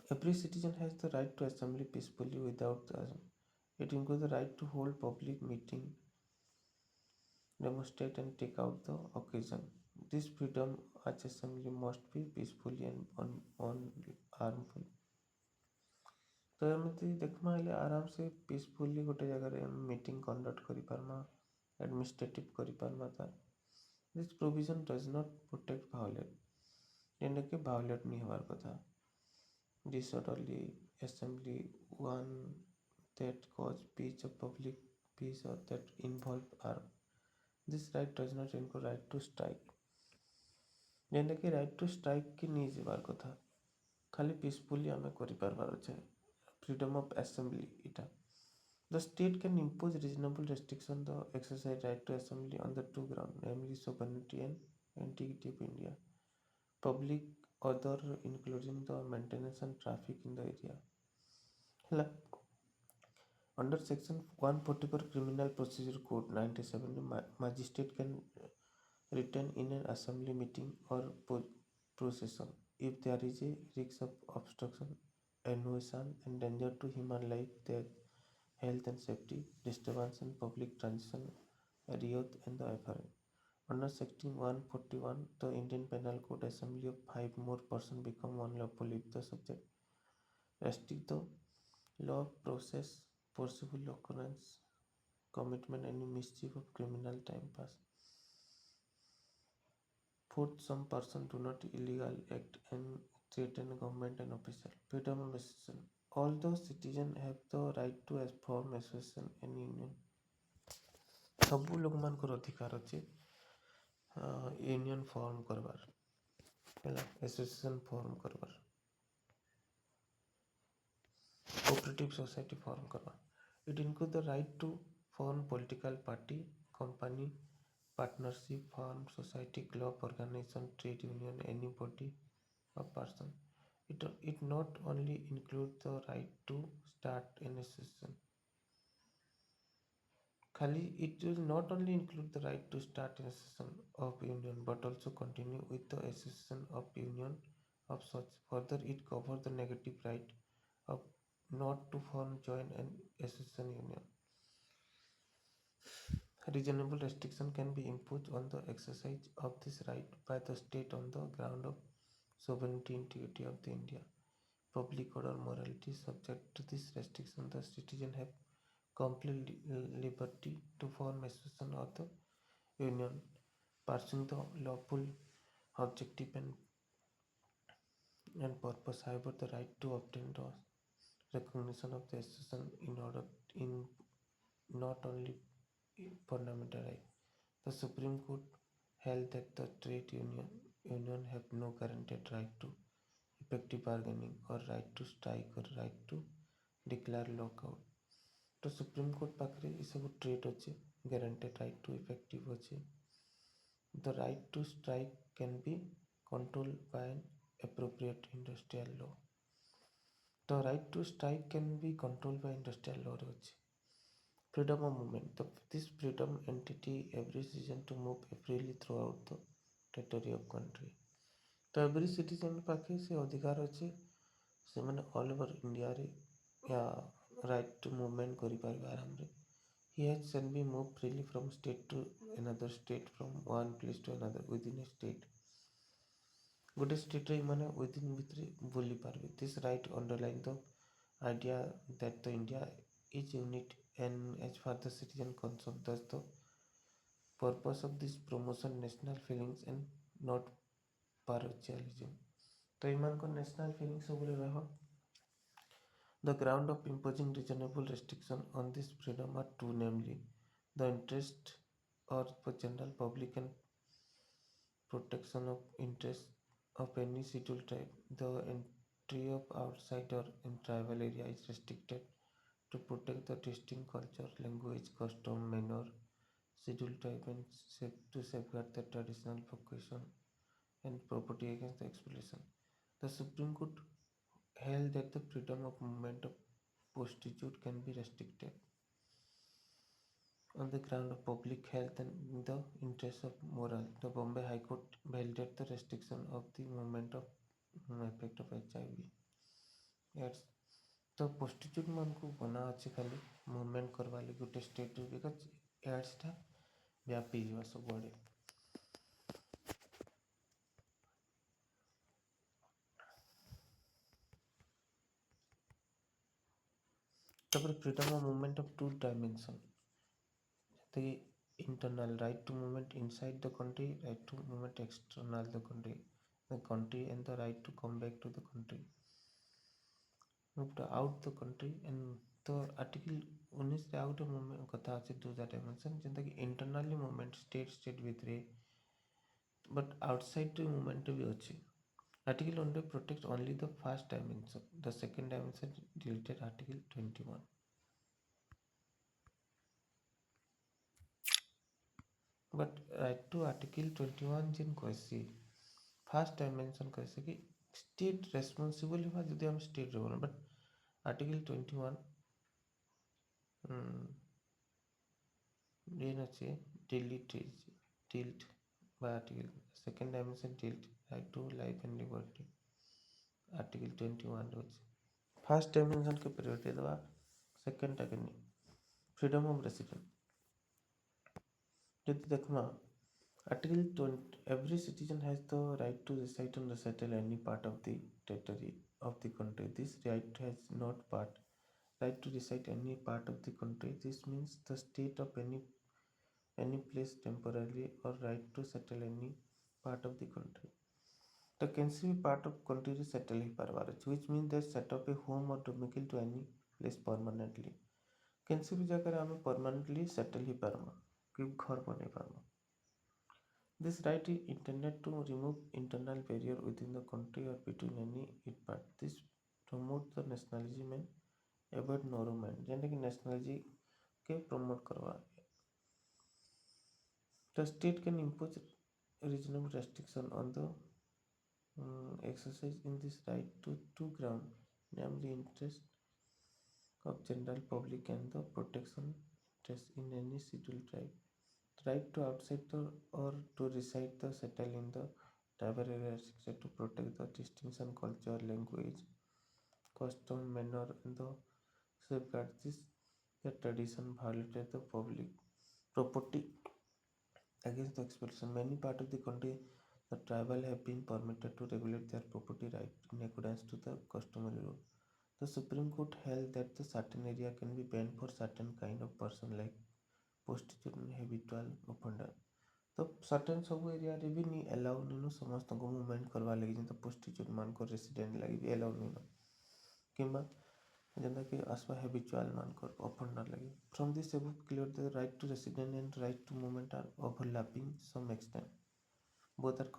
Every citizen has the right to assembly peacefully without the it includes the right to hold public meeting, demonstrate and take out the occasion। This freedom as assembly must be peacefully and unharmful। तो एमती देखमा हेले आराम से peacefully गोटे जगह meeting conduct करि पारमा, administrative करि पारमा। था this provision does not protect violate, जेने के वायलेट नहीं होवार कथा। Disorderly assembly one that cause peace of public peace और that involve arm, this right does not include right to strike, जेने के राइट टू स्ट्राइक की नहीं जेबार कथा, खाली पीसफुली आमे करि पारबार छै। freedom of assembly ita. The state can impose reasonable restriction on the exercise right to assembly on the two grounds, namely sovereignty and integrity of India, public order including the maintenance and traffic in the area. ହେଲା, under section 144 criminal procedure code 1970, magistrate can return in an assembly meeting or procession if there is a risk of obstruction, annoyance and danger to human life, their health and safety, disturbance and public transition, riot and the affair. Under section 141, the Indian Penal Code, assembly of 5 more persons become unlawful if the subject restrict the law process, forcible occurrence, commitment any mischief of criminal time pass. Fourth, some person do not illegal act and threaten government and official. Freedom of association. Although citizens have the right to form association and union, ସବୁ ଲୋକମାନଙ୍କର ଅଧିକାର ଅଛି union form करवार है association form करवार cooperative society form करवार it include the right to form political party company partnership form society club organization trade union any body or person. It not only include the right to start an association. Khali, it will not only include the right to start an association of union but also continue with the association of union of such. Further, it covers the negative right of not to form, join an association union. Reasonable restriction can be imposed on the exercise of this right by the state on the ground of sovereignty, integrity of the India, public order, morality. Subject to this restriction, the citizen have complete liberty to form association or the union, pursuing the lawful objective and purpose. However, the right to obtain the recognition of the association in order in not only fundamental right. The Supreme Court held that the trade union have no guaranteed right to effective bargaining or right to strike or right to declare lockout. तो supreme court पाखे ये सब trade अच्छे guaranteed right to effective अच्छे. The right to strike can be controlled by an appropriate industrial law. The right to strike can be controlled by industrial law अच्छे. Freedom of movement. This freedom entity every citizen to move freely throughout the territory of country. तो every citizen पाखे से अधिकार अच्छे से मैंने all over India रे या right to movement करी पारिबा आराम रे. He can be moved freely from state to another state, from one place to another within a state. Good state रे माने within भितरे बोली पारबे. This right underline the idea that the India is unit and as far the citizen concerned, thus the purpose of this promotion national feelings and not parochialism. तो इमान को national feelings सब बोले रहा. The ground of imposing reasonable restriction on this freedom are two, namely the interest or for general public and protection of interest of any scheduled tribe. The entry of outsider in tribal area is restricted to protect the distinct culture, language, custom, manner, scheduled tribe and to safeguard the traditional vocation and property against the exploitation. The Supreme Court held that the freedom of movement of prostitute can be restricted on the ground of public health and in the interest of moral. The Bombay High Court validated the restriction of the movement of effect of HIV. Yes. तो prostitute मान को बना अच्छे खाली movement करवा ले गुटे state रे because AIDS टा व्यापी जीवा सब बड़े. तब freedom of movement of two dimension. The internal right to movement inside the country, right to movement external the country and the right to come back to the country. Moved out the country and the article 19 रे out movement कथा আছে দুটা dimension जेंता कि internally movement state भितरे but outside to movement भी अच्छे Article 1 protects only the first dimension. The second dimension deleted Article 21. But right to Article 21 जिन कैसी first dimension कैसे कि स्टेट रेस्पॉन्सिबल हुआ यदि हम स्टेट रे बट आर्टिकल 21 ಏನು ଅଛି delete tilt by article second dimension tilt right to life and liberty article 21 ରେ ଅଛି फर्स्ट डायमेंशन के प्रायोरिटी देवा सेकंड टा के फ्रीडम ऑफ रेसिडेंट यदि देखमा article 20 every citizen has the right to reside and settle any part of the territory of the country. This right has not part right to reside any part of the country. This means the state of any place temporarily or right to settle any part of the country. The can be part of country settle which means they set up a home or domicile to any place permanently. Can be जगह आम permanently settle ही पारमा कि घर बने पारमा. This right is intended to remove internal barrier within the country or between any its part. This promotes the nationalism and avoid narrowment. यानी कि nationalism के promote करवा. The state can impose reasonable restriction on the exercise in this right to two ground, namely interest of general public and the protection interest in any scheduled tribe. The right to outside the or to reside the settle in the tribal area to protect the distinction, culture, language, custom, manner, and the safeguard this the tradition violated the public property against the expulsion. Many parts of the country, the tribal have been permitted to regulate their property right in accordance to the customary rule. The Supreme Court held that the certain area can be banned for certain kind of person like prostitute and habitual offender. तो certain सब area रे भी नहीं allow नहीं no समस्त को movement करवा लगी जिन तो प्रोस्टिट्यूट मान को रेसिडेंट लगी भी अलाउ नहीं नो किंबा जेंदा कि आसवा हैबिचुअल मान को offender लगी from this above clear the right to resident and right to movement are overlapping some extent both are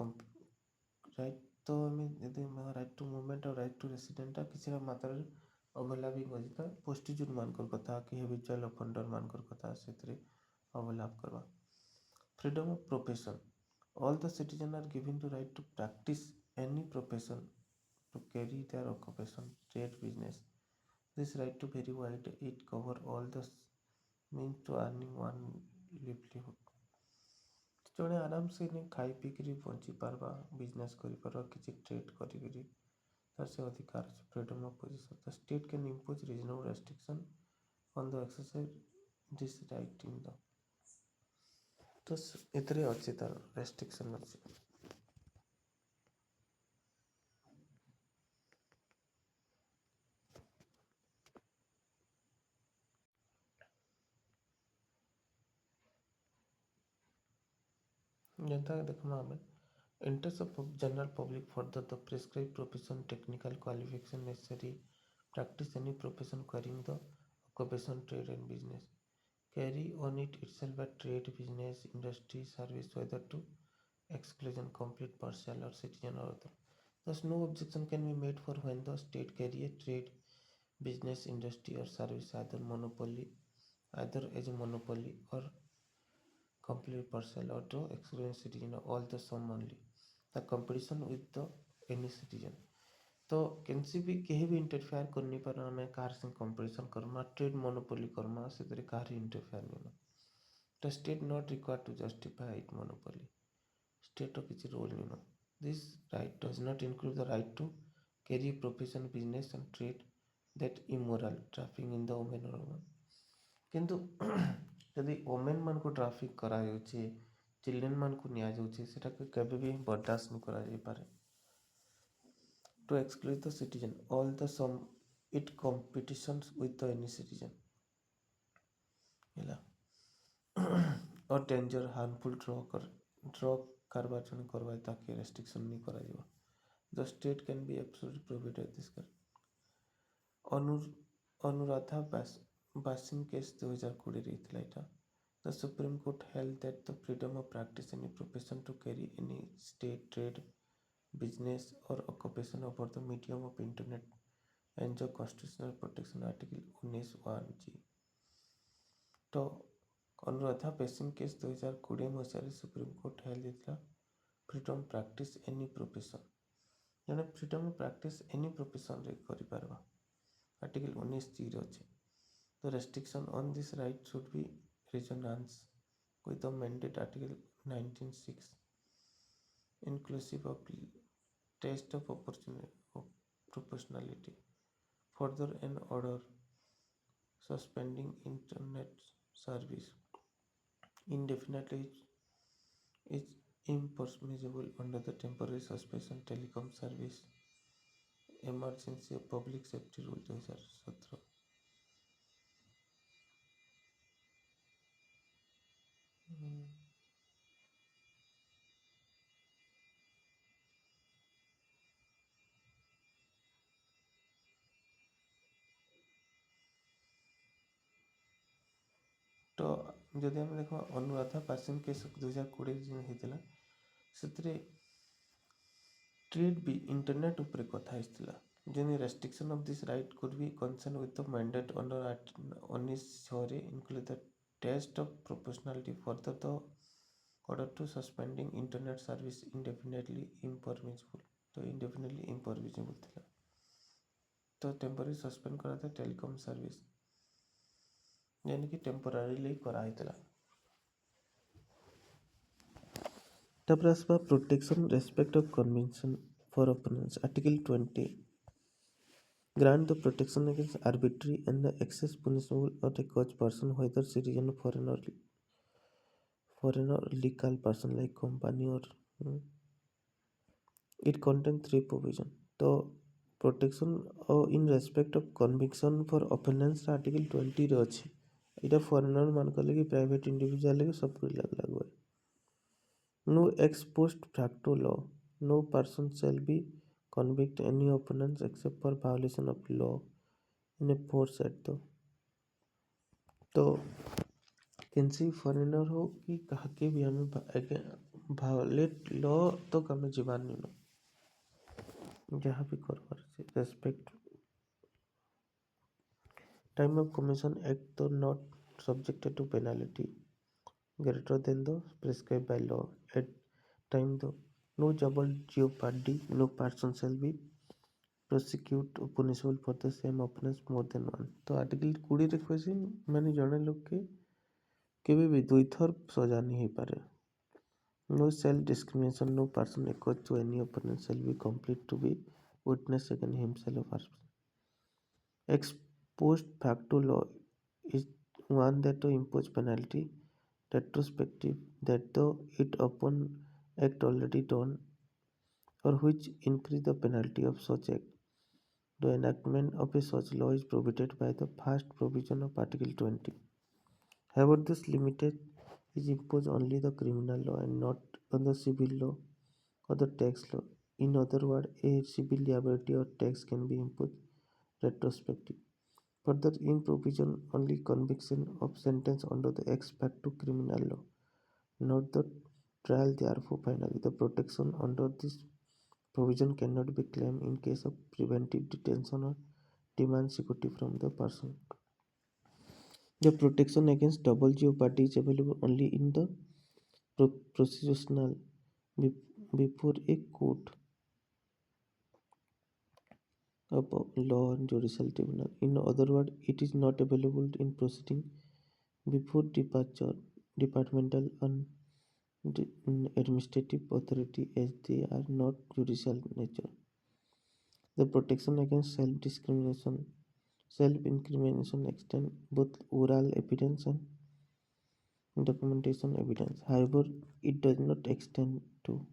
right तो हमें यदि right to movement और right to resident टा किसी ना मात्रा रे overlapping हो जाता प्रोस्टिट्यूट मान को कथा कि हैबिचुअल offender मान को कथा से तेरे overlap करवा freedom of profession. All the citizens are given the right to practice any profession to carry their occupation, trade, business. This right to very wide. It cover all the means to earning one livelihood. ଜଣେ ଆରାମସେ ଖାଇ ପିଇକିରି ବଞ୍ଚି ପାରବା business କରିପାରବା କିଛି trade କରିକିରି ତାର ସେ ଅଧିକାର ଅଛି freedom of position. The state can impose reasonable restriction on the exercise this right in the तो इतने अच्छी तरह रेस्ट्रिक्शन अच्छी जनता देखना हमें interest of general public further the prescribed profession technical qualification necessary practice any profession carrying the occupation trade and business carry on it itself a trade business industry service whether to exclusion complete partial or citizen or other thus no objection can be made for when the state carry a trade business industry or service either as a monopoly or complete partial or to exclusion citizen all the sum only the competition with the any citizen तो कैंसी भी कहीं भी interfere करनी पर हमें car से competition करना trade monopoly करना से तेरे कार इंटरफेयर नहीं ना the state not required to justify it monopoly state of किसी रोल नहीं ना this right does not include the right to carry profession business and trade that immoral trafficking in the women or woman କିନ୍ତୁ ଯଦି women ମାନଙ୍କୁ traffic କରାଯାଉଛି children ମାନଙ୍କୁ ନିଆଯାଉଛି ସେଟାକୁ କେବେ ବି ବରଦାସ୍ତ ନ କରାଯାଇପାରେ to exclude the citizen all the some it competitions with the any citizen ହେଲା or danger harmful drug କାରବାର ଜଣେ କରବା ତାକେ ରେଷ୍ଟ୍ରିକ୍ସନ୍ नहीं କରାଯିବ the state can be absolutely prohibited this Anuradha Bhasin case 2020 ହେଇଥିଲା ଏଇଟା the Supreme Court held that the freedom of practice any profession to carry any state trade business or occupation over the medium of internet enjoy constitutional protection article 19(1)(g)। तो Anuradha pacing case 2020 मसीह supreme court held देता freedom practice any profession जड़े freedom practice any profession रे करि पारबा article 19(g) रे अछि। The restriction on this right should be resonance with the mandate article 19(6) inclusive of test of proportionality. Further, an order suspending internet service indefinitely is impermissible under the temporary suspension telecom service emergency of public safety rule 2017। तो जदि आम देख Anuradha passing case 2020 जो होता से trade भी internet उपरे कथा आइसला जेनी restriction of this right could be concern with the mandate under 19(6) रे include the test of proportionality further the order to suspending internet service indefinitely impermissible। तो indefinitely impermissible थिला तो टेम्पररी सस्पेंड करा था टेलीकॉम सर्विस यानी कि temporarily करा हितला। तापर आसबा protection respect of convention for opponents article 20 grant the protection against arbitrary and the excess punishable or a cause person whether citizen foreign or legal person like company or it contains 3 provision। तो protection in respect of conviction for offence article 20 रे अछि। इटा foreigner मान को लगी private individual लगी सब कुछ लागू है। No ex post facto law no person shall be convict any opponents except for violation of law in a force at तो किसी फॉरेनर हो कि कहा के भी हमें वायोलेट लॉ तो कमे जीवन नहीं जहाँ भी करवार से respect time of commission act तो not subjected to penalty greater than the prescribed by law at time the no double jeopardy no person shall be prosecuted or punishable for the same offense more than one। तो article 20 रे कहछि माने जने लोग के केबे भी दुई थर सजा नहीं हो पारे। No self discrimination no person accused to any offense shall be complete to be witness against himself or herself। Ex post facto law is one that to impose penalty retrospective that though it upon act already done or which increase the penalty of such act the enactment of a such law is prohibited by the first provision of article 20। However this limited is imposed only the criminal law and not on the civil law or the tax law। In other words a civil liability or tax can be imposed retrospective। Further in provision only conviction of sentence under the ex facto criminal law not the trial therefore finally the protection under this provision cannot be claimed in case of preventive detention or demand security from the person। The protection against double jeopardy is available only in the procedural before a court of law and judicial tribunal। In other words it is not available in proceeding before departmental and administrative authority as they are not judicial nature। The protection against self-incrimination extends both oral evidence and documentation evidence। However, it does not extend to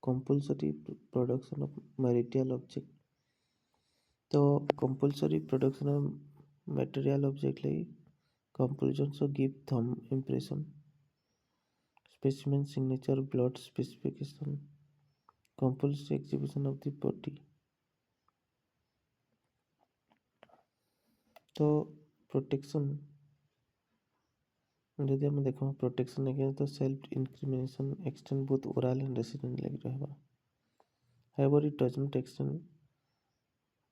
compulsory production of material object। तो compulsory production of material object like compulsion to give thumb impression specimen signature blood specification compulsory exhibition of the body। तो protection जदि हम देखो protection against the self incrimination extend both oral and resident लग रहबा। However, it does not extend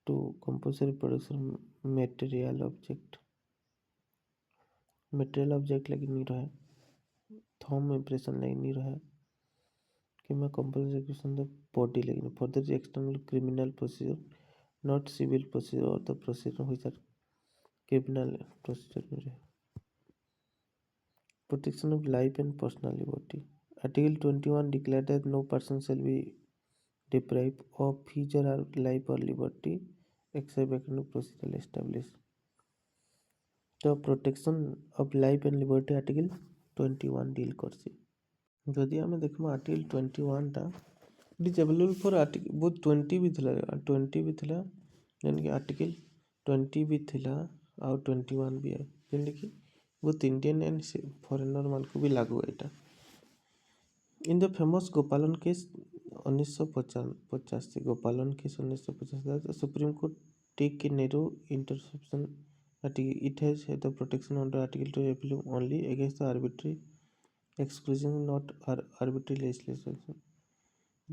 to compulsory production material object. Material object like नहीं रहा thumb impression like नहीं रहा किंवा compulsory execution the body like further external criminal procedure not civil procedure or the procedure which are criminal procedure नहीं रहा protection of life and personal liberty. Article 21 declared that no person shall be deprived of his or her life or liberty except according to procedure established. The protection of life and liberty article 21 deal करছে ଯଦି ଆମେ ଦେଖିବା article 21 ଟା it is available for article ବହୁତ 20 ବି ଥିଲା 20 ବି ଥିଲା ଯେମିତିକି article 20 ବି ଥିଲା ଆଉ 21 ବି ଯେମିତିକି ବହୁତ Indian and foreigner ମାନଙ୍କୁ ବି ଲାଗୁ ଏଇଟା in the famous Gopalan case 1950 Gopalan case 1950 the Supreme Court take a narrow interception that it has the protection under Article 2 applicable only against the arbitrary exclusion not arbitrary legislation.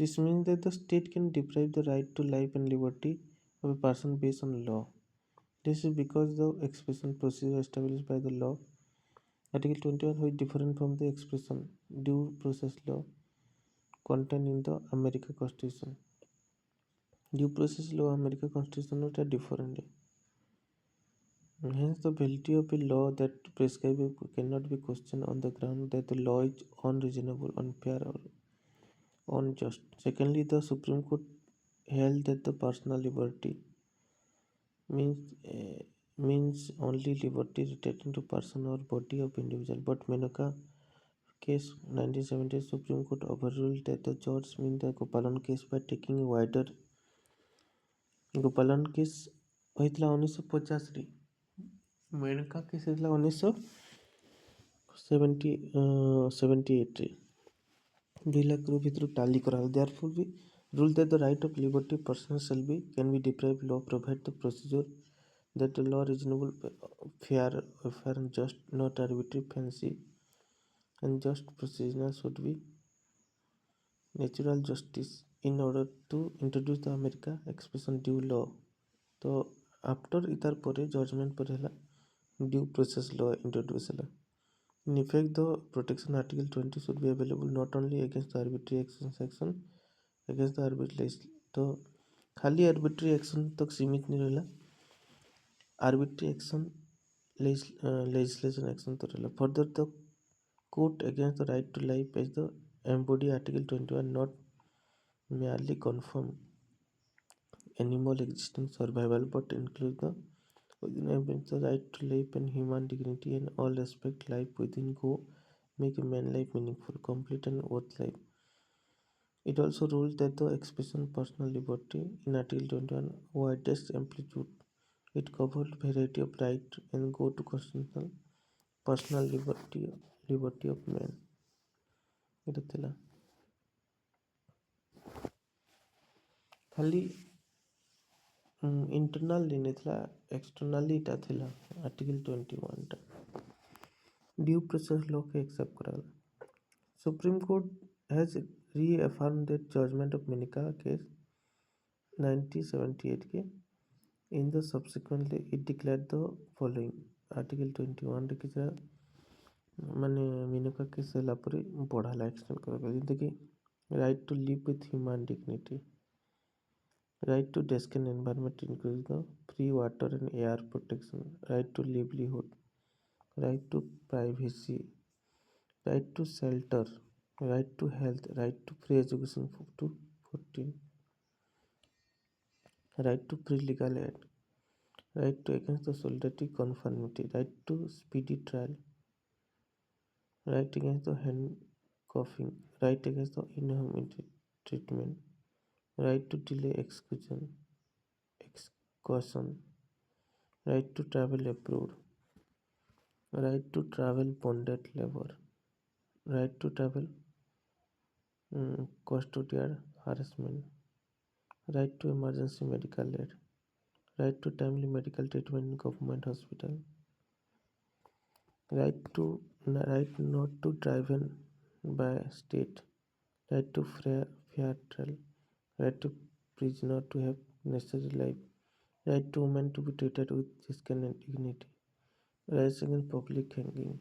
This means that the state can deprive the right to life and liberty of a person based on law. This is because the expression procedure established by the law Article 21 is different from the expression due process law contained in the American Constitution. Due process law American Constitution are different. Hence, the validity of a law that prescribes cannot be questioned on the ground that the law is unreasonable, unfair, or unjust. Secondly, the Supreme Court held that the personal liberty means means only liberty relating to person or body of individual. But Menoka case 1970 Supreme Court overruled that the judge mean the Gopalan case by taking a wider Gopalan case ହୋଇଥିଲା 1950 Maneka case ହେଇଥିଲା 1978 2 लाख ଭିତରୁ Tally କରାଗଲା therefore B rule that the right of liberty of person shall be can be deprived law provide the procedure that the law reasonable fair and just not arbitrary fancy and just procedure should be natural justice in order to introduce the America expression due law तो after इतार ପରେ judgment ପରେ ହେଲା due process law introduce ହେଲା in effect the protection article 20 should be available not only against the arbitrary action against the arbitrary तो खाली arbitrary action तक सीमित नहीं रहला arbitrary action legislation action तो रहला further the court against the right to life as the embody article 21 not merely confirm animal existence survival but include the the right to life and human dignity and all respect life within go make a man life meaningful complete and worth life. It also ruled that the expression personal liberty in Article 21 widest amplitude. It covered variety of right and go to constitutional personal liberty of man. এটা ଥିଲା ଖାଲି internally नहीं था externally टा थिला article 21 टा due process law के except कराला Supreme Court has reaffirm that judgement of Maneka case 1978 के in the subsequently it declared the following article 21 रे किछरा माने मिनिका केस होला परे बढ़ाला एक्सटेंड कराला जेंते कि right to live with human dignity right to desk and environment includes the free water and air protection, right to livelihood, right to privacy, right to shelter, right to health, right to free education to 14, right to free legal aid, right to against the solidarity conformity, right to speedy trial, right against the handcuffing, right against the inhumane treatment, right to delay exclusion, excursion, right to travel abroad, right to travel bonded labor, right to travel custodial harassment, right to emergency medical aid, right to timely medical treatment in government hospital, right not to drive in by state, right to fair trial, right to prisoner to have necessary life, right to women to be treated with respect and dignity, rights against public hanging,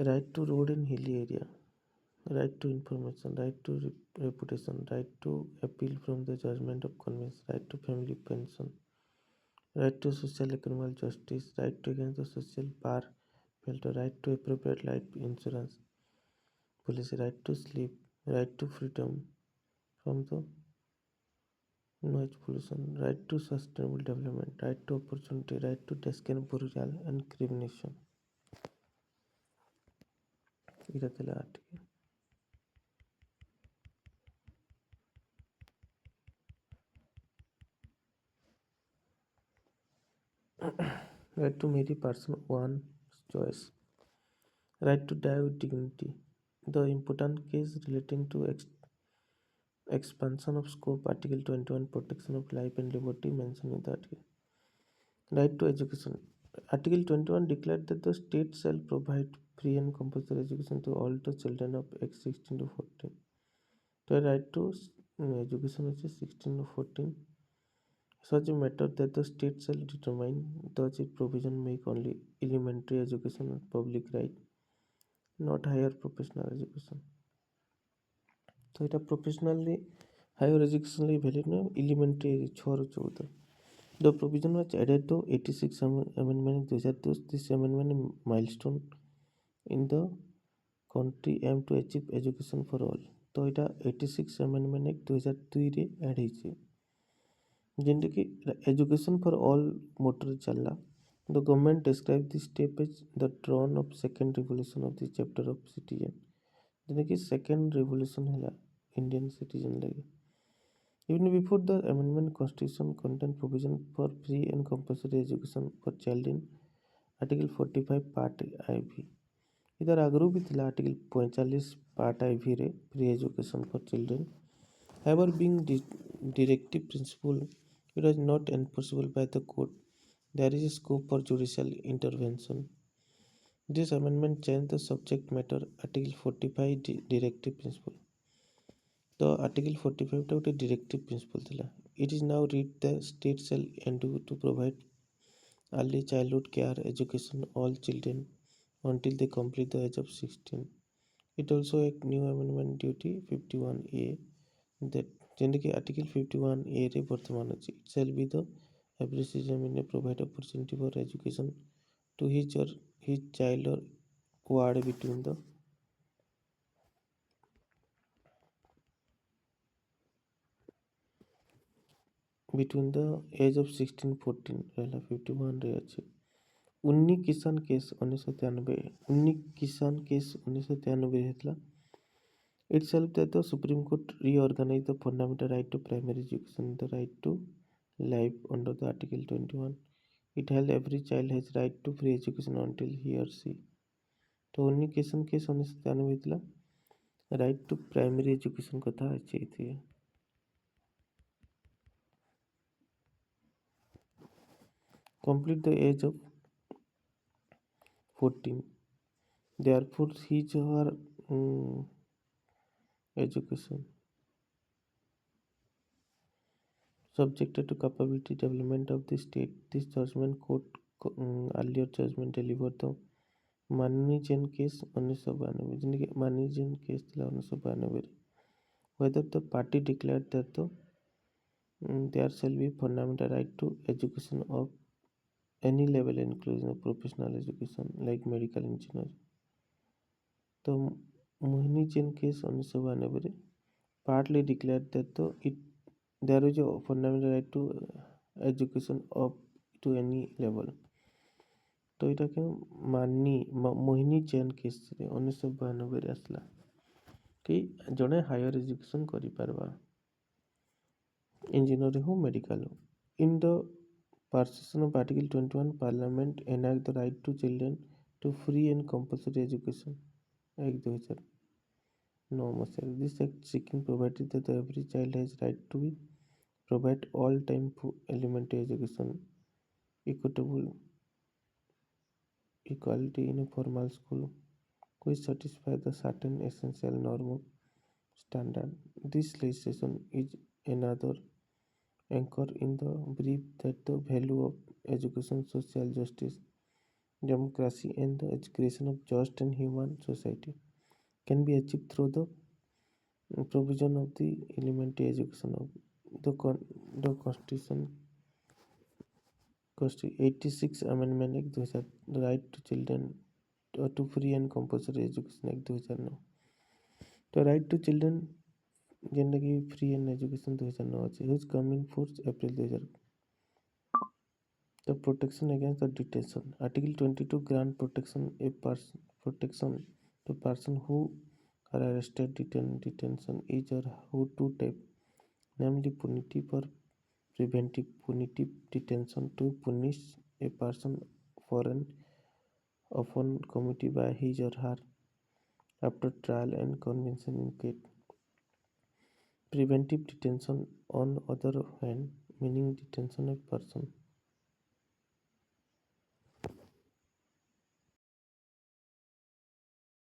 right to road in hilly area, right to information, right to reputation, right to appeal from the judgment of convicts, right to family pension, right to social economic justice, right to against the social bar filter, right to appropriate life insurance policy, right to sleep, right to freedom from the noise pollution, right to sustainable development, right to opportunity, right to desk and burial and cremation. এটা ଥିଲା article. Right to marry person one's choice, right to die with dignity. The important case relating to expansion of scope, Article 21, protection of life and liberty mentioned in the article. Right to education. Article 21 declared that the state shall provide free and compulsory education to all the children of age 16 to 14. The right to education is 16 to 14 such a matter that the state shall determine, thus its provision make only elementary education a public right, not higher professional education. So এটা professionally higher educationally valid no elementary 6 ରୁ 14. The provision was added to 86 amendment 2002. This amendment is milestone in the country aim to achieve education for all. तो এটা 86 amendment 2002 ରେ add ହେଇଛି ଯେମିତିକି education for all ମୋଟରେ ଚାଲିଲା. The government described this step as the dawn of second revolution of the chapter of citizen. ଯେମିତିକି second revolution ହେଲା Indian citizen ଲାଗି. Even before the amendment, Constitution contained provision for free and compulsory education for child in Article 45 Part IV. इधर आगरू भी थिला Article 45 Part IV रे free education for children. However, being directive principle, it was not enforceable by the court. There is a scope for judicial intervention. This amendment changed the subject matter Article 45 directive principle. The Article 45 ଟା ଗୋଟେ directive principle ଥିଲା. It is now read the state shall endeavour to provide early childhood care education all children until they complete the age of 16. It also a new amendment duty 51A that ଯେମିତିକି Article 51A ରେ ବର୍ତ୍ତମାନ ଅଛି. It shall be the every citizen may provide opportunity for education to his or his child or ward between the age of 16-14 रहला 51 रे अछि. उन्नी किसान case 1993 उन्नी किसान case 1993 हेतला. Itself that the Supreme Court reorganized the fundamental right to primary education, the right to life under the Article 21. It held every child has right to free education until he or she. तो उन्नी किसान case 1993 हेतला. Right to primary education कथा अच्छी थी. Complete the age of 14. Therefore, his or her education subjected to capability development of the state. This judgment court earlier judgment delivered the Mani Jain case 1992 जिनकी Mani Jain case थी 1992 whether the party declared that there shall be fundamental right to education of any level including professional education like medical engineer. तो Mohini Jain case 1992 partly declared that there is a fundamental right to education up to any level. तो ଏଇଟାକେ ମୋହିନୀ ଜୈନ କେସ୍ରେ 1992 ଆସିଲା କି ଜଣେ higher education କରିପାରିବା engineering ହଉ medical ହଉ. In the passation of Article 21, Parliament enacted the right to children to free and compulsory education Act 2009 मसीहाରେ. This act seeking provided that every child has right to be provide all time elementary education equitable equality in a formal school which satisfy the certain essential norm of standard. This legislation is another anchor in the belief that the value of education, social justice, democracy, and the creation of just and human society can be achieved through the provision of the elementary education of the Constitution 86 Amendment Act 2000, the right to children to free and compulsory education Act 2009, the right to children ଯେନ୍ଟାକି free and education 2009 ଅଛି which come in force April 2000, the protection against the detention Article 22 grant protection to person who are arrested detention is or who two type, namely punitive or preventive. Punitive detention to punish a person for an offence committed by his or her after trial and conviction in court. Preventive detention, on other hand, meaning detention of person